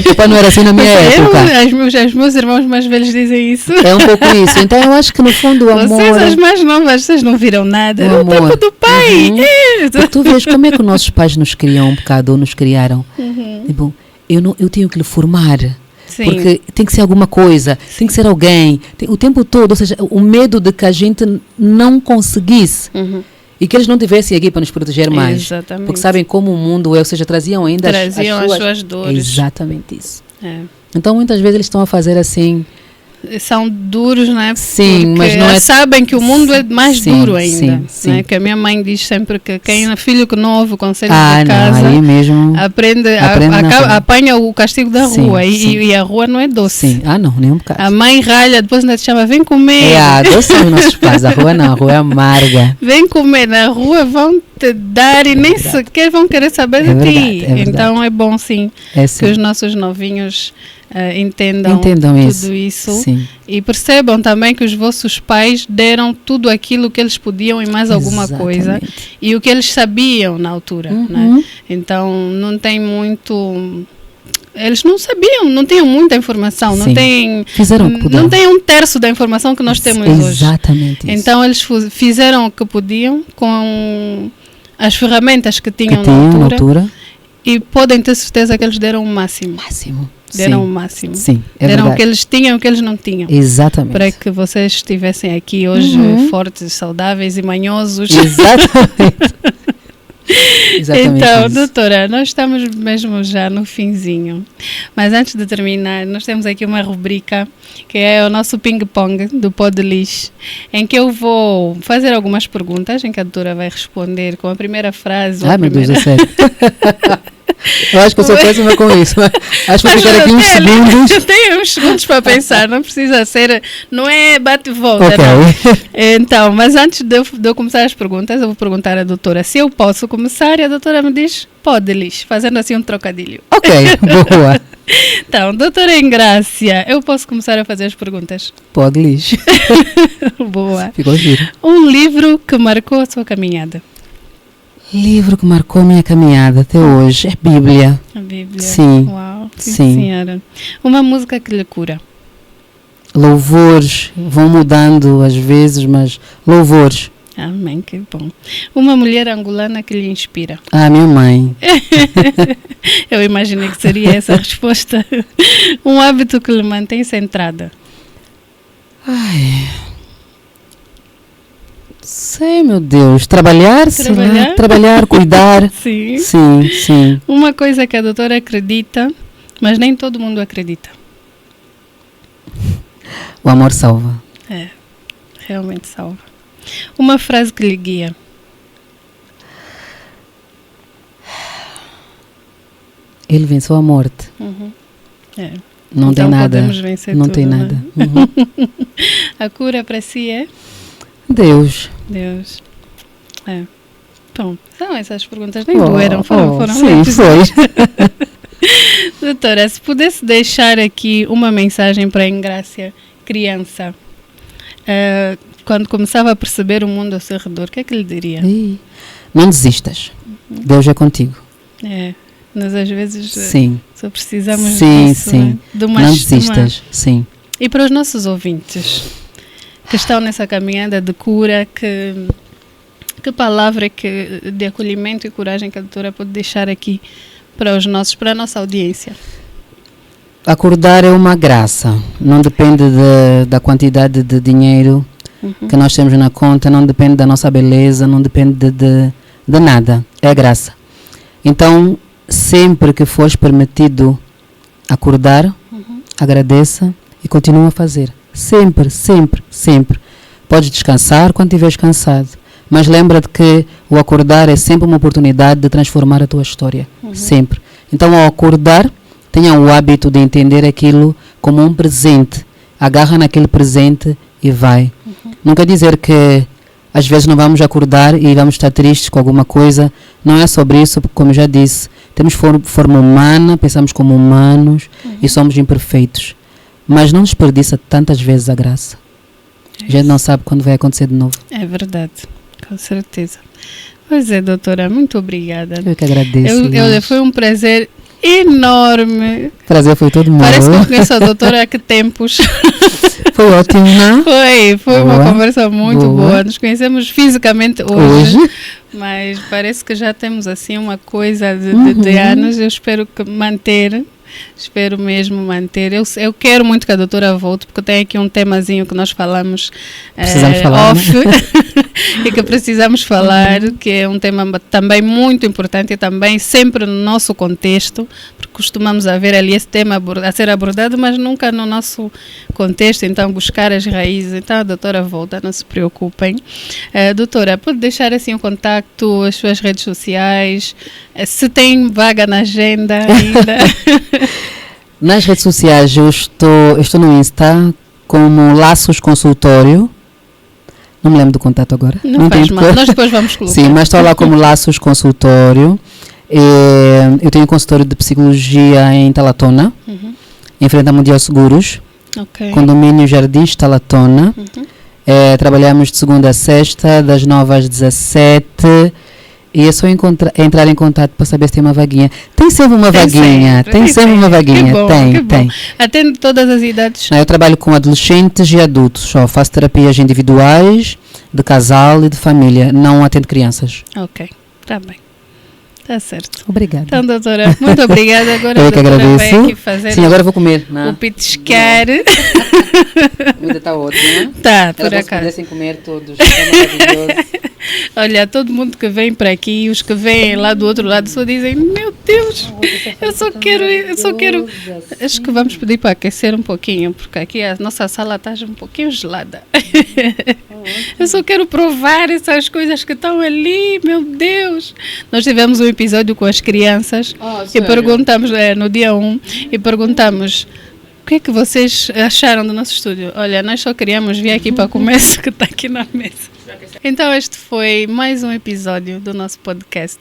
Papai não era assim na minha época. Os meus irmãos mais velhos dizem isso. É um pouco isso. Então eu acho que no fundo o amor... Vocês, as mais novas, vocês não viram nada. É o tempo do pai. Porque tu vês como é que os nossos pais nos criam um bocado, ou nos criaram. Tipo, eu tenho que lhe formar. Sim. Porque tem que ser alguma coisa, tem que ser alguém. O tempo todo, ou seja, o medo de que a gente não conseguisse. E que eles não tivessem aqui para nos proteger mais. Exatamente. Porque sabem como o mundo é, ou seja, traziam ainda as suas dores. É exatamente isso. Então, muitas vezes eles estão a fazer assim... São duros, né? Sim, porque mas não é... sabem que o mundo é mais duro ainda. Sim. Né? Que a minha mãe diz sempre que quem é filho que não ouve conselhos de casa, aí mesmo apanha o castigo da rua. E a rua não é doce. Sim. Não, nem um bocado. A mãe ralha, depois ainda te chama, vem comer. Doce são os nossos pais. A rua não, a rua é amarga. Vem comer, na rua vão te dar e nem sequer vão querer saber de ti. Então é bom sim que os nossos novinhos entendam tudo isso e percebam também que os vossos pais deram tudo aquilo que eles podiam e mais alguma coisa e o que eles sabiam na altura, né? Então não tem muito eles não sabiam, não tinham muita informação, Sim. não têm, Fizeram o que puderam. não têm um terço da informação que nós temos hoje. Exatamente isso. Então eles fizeram o que podiam com as ferramentas que tinham, na na altura. E podem ter certeza que eles deram o máximo. Deram o máximo. Sim, é deram verdade. o que eles tinham e o que eles não tinham. Exatamente. Para que vocês estivessem aqui hoje fortes, saudáveis e manhosos. Exatamente. Exatamente Então, isso. doutora, nós estamos mesmo já no finzinho. Mas antes de terminar, nós temos aqui uma rubrica que é o nosso ping-pong do Pod Lixo, em que eu vou fazer algumas perguntas, em que a doutora vai responder com a primeira frase. Ai, meu Deus, é sério. Eu acho que eu sou péssima com isso. Mas acho que vou ficar aqui uns segundos. Tem uns segundos para pensar, não precisa ser, não é bate e volta. Ok. Não. Então, mas antes de eu começar as perguntas, eu vou perguntar à doutora se eu posso começar e a doutora me diz, pode, Liz, fazendo assim um trocadilho. Ok, boa. Então, doutora Engrácia, eu posso começar a fazer as perguntas? Pode, Liz. Boa. Ficou giro. Um livro que marcou a sua caminhada? Livro que marcou a minha caminhada até hoje é Bíblia. A Bíblia. Sim. Uau, sim, Sim. senhora. Uma música que lhe cura? Louvores vão mudando às vezes, mas louvores. Amém, que bom. Uma mulher angolana que lhe inspira? Ah, minha mãe. Eu imaginei que seria essa a resposta. Um hábito que lhe mantém centrada? Ai. Sei, meu Deus. Trabalhar, sei lá. Trabalhar, cuidar. Sim. Sim, sim. Uma coisa que a doutora acredita, mas nem todo mundo acredita. O amor salva. É, realmente salva. Uma frase que lhe guia? Ele venceu a morte. É. Não Então tem nada. podemos vencer Não tudo, tem né? nada. Uhum. A cura para si é? Deus. Deus. É. Bom, são essas perguntas, nem doeram, foram sim, leves. foi. Doutora, se pudesse deixar aqui uma mensagem para a Engrácia criança, quando começava a perceber o mundo ao seu redor, o que é que lhe diria? Não desistas. Deus é contigo. É, nós às vezes Sim. só precisamos Sim, disso, sim. né? De uma Não estima. desistas. Sim. E para os nossos ouvintes que estão nessa caminhada de cura, que palavra de acolhimento e coragem que a doutora pode deixar aqui para a nossa audiência? Acordar é uma graça. Não depende da quantidade de dinheiro que nós temos na conta, não depende da nossa beleza, não depende de nada. É graça. Então, sempre que fores permitido acordar, agradeça e continua a fazer. Sempre, sempre, sempre. Podes descansar quando estiveres cansado. Mas lembra-te que o acordar é sempre uma oportunidade de transformar a tua história. Sempre. Então, ao acordar, tenha o hábito de entender aquilo como um presente. Agarra naquele presente e vai. Não quer dizer que às vezes não vamos acordar e vamos estar tristes com alguma coisa. Não é sobre isso, porque, como eu já disse, temos forma humana, pensamos como humanos e somos imperfeitos. Mas não desperdiça tantas vezes a graça. A gente não sabe quando vai acontecer de novo. É verdade, com certeza. Pois é, doutora, muito obrigada. Eu que agradeço. Foi um prazer enorme. O prazer foi todo meu. Parece que eu conheço a doutora há que tempos. Foi ótimo, não? Foi uma Boa. conversa muito boa. Nos conhecemos fisicamente hoje, mas parece que já temos assim uma coisa de anos. Eu espero mesmo manter. Eu quero muito que a doutora volte, porque tem aqui um temazinho que nós falamos off, né? E que precisamos falar, que é um tema também muito importante e também sempre no nosso contexto, porque costumamos haver ali esse tema a ser abordado, mas nunca no nosso contexto, então buscar as raízes. Então a doutora volta, não se preocupem. Doutora, pode deixar assim o contacto, as suas redes sociais, se tem vaga na agenda ainda? Nas redes sociais eu estou no Insta como Laços Consultório. Não me lembro do contato agora. Não faz mal, nós depois vamos colocar. Sim, mas estou lá como Laços Consultório. Eu tenho um consultório de psicologia em Talatona, em frente à Mundial Seguros. Okay. Condomínio Jardins Talatona. Trabalhamos de segunda a sexta, das 9 às 17. E é só entrar em contato para saber se tem uma vaguinha. Tem sempre uma vaguinha. Tem sempre uma vaguinha. Que bom, que bom. Tem. Atende todas as idades? Não, eu trabalho com adolescentes e adultos. Só faço terapias individuais, de casal e de família. Não atendo crianças. Ok, está bem. Está certo. Obrigada. Então, doutora, muito obrigada. Agora eu que agradeço. Vai aqui fazer Sim, agora vou comer. O petiscar. A comida está ótima. Está, por acaso. Se pudessem comer todos. É maravilhoso. Olha, todo mundo que vem para aqui, os que vêm lá do outro lado, só dizem, meu Deus, eu só quero. Acho que vamos pedir para aquecer um pouquinho, porque aqui a nossa sala está um pouquinho gelada. Eu só quero provar essas coisas que estão ali, meu Deus. Nós tivemos um episódio com as crianças e perguntamos, no dia 1, e perguntamos, o que é que vocês acharam do nosso estúdio? Olha, nós só queríamos vir aqui para comer isso que está aqui na mesa. Então este foi mais um episódio do nosso podcast.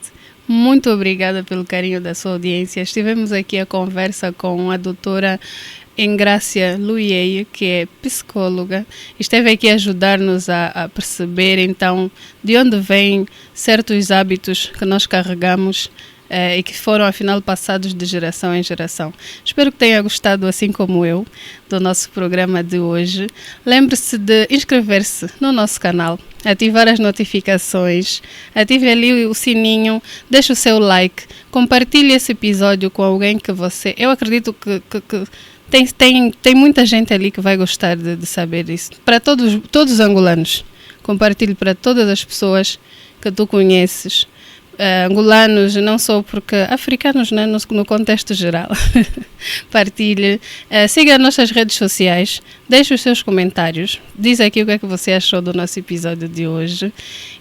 Muito obrigada pelo carinho da sua audiência. Estivemos aqui a conversa com a doutora Engrácia Luieio, que é psicóloga. Esteve aqui a ajudar-nos a perceber então de onde vêm certos hábitos que nós carregamos e que foram afinal passados de geração em geração. Espero que tenha gostado, assim como eu, do nosso programa de hoje. Lembre-se de inscrever-se no nosso canal, ativar as notificações, ative ali o sininho, deixe o seu like, compartilhe esse episódio com alguém que você... Eu acredito que tem muita gente ali que vai gostar de saber isso. Para todos os angolanos, compartilhe para todas as pessoas que tu conheces, angolanos, não só porque africanos, né, no contexto geral. Partilhe, siga as nossas redes sociais, deixe os seus comentários, diz aqui o que é que você achou do nosso episódio de hoje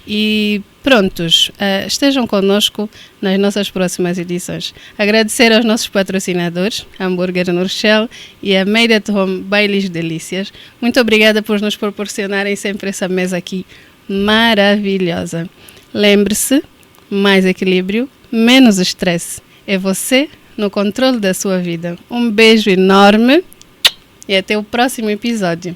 e prontos, estejam connosco nas nossas próximas edições. Agradecer aos nossos patrocinadores, Hambúrguer Nurshell e a Made at Home Baileys Delícias. Muito obrigada por nos proporcionarem sempre essa mesa aqui maravilhosa. Lembre-se, mais equilíbrio, menos estresse. É você no controle da sua vida. Um beijo enorme e até o próximo episódio.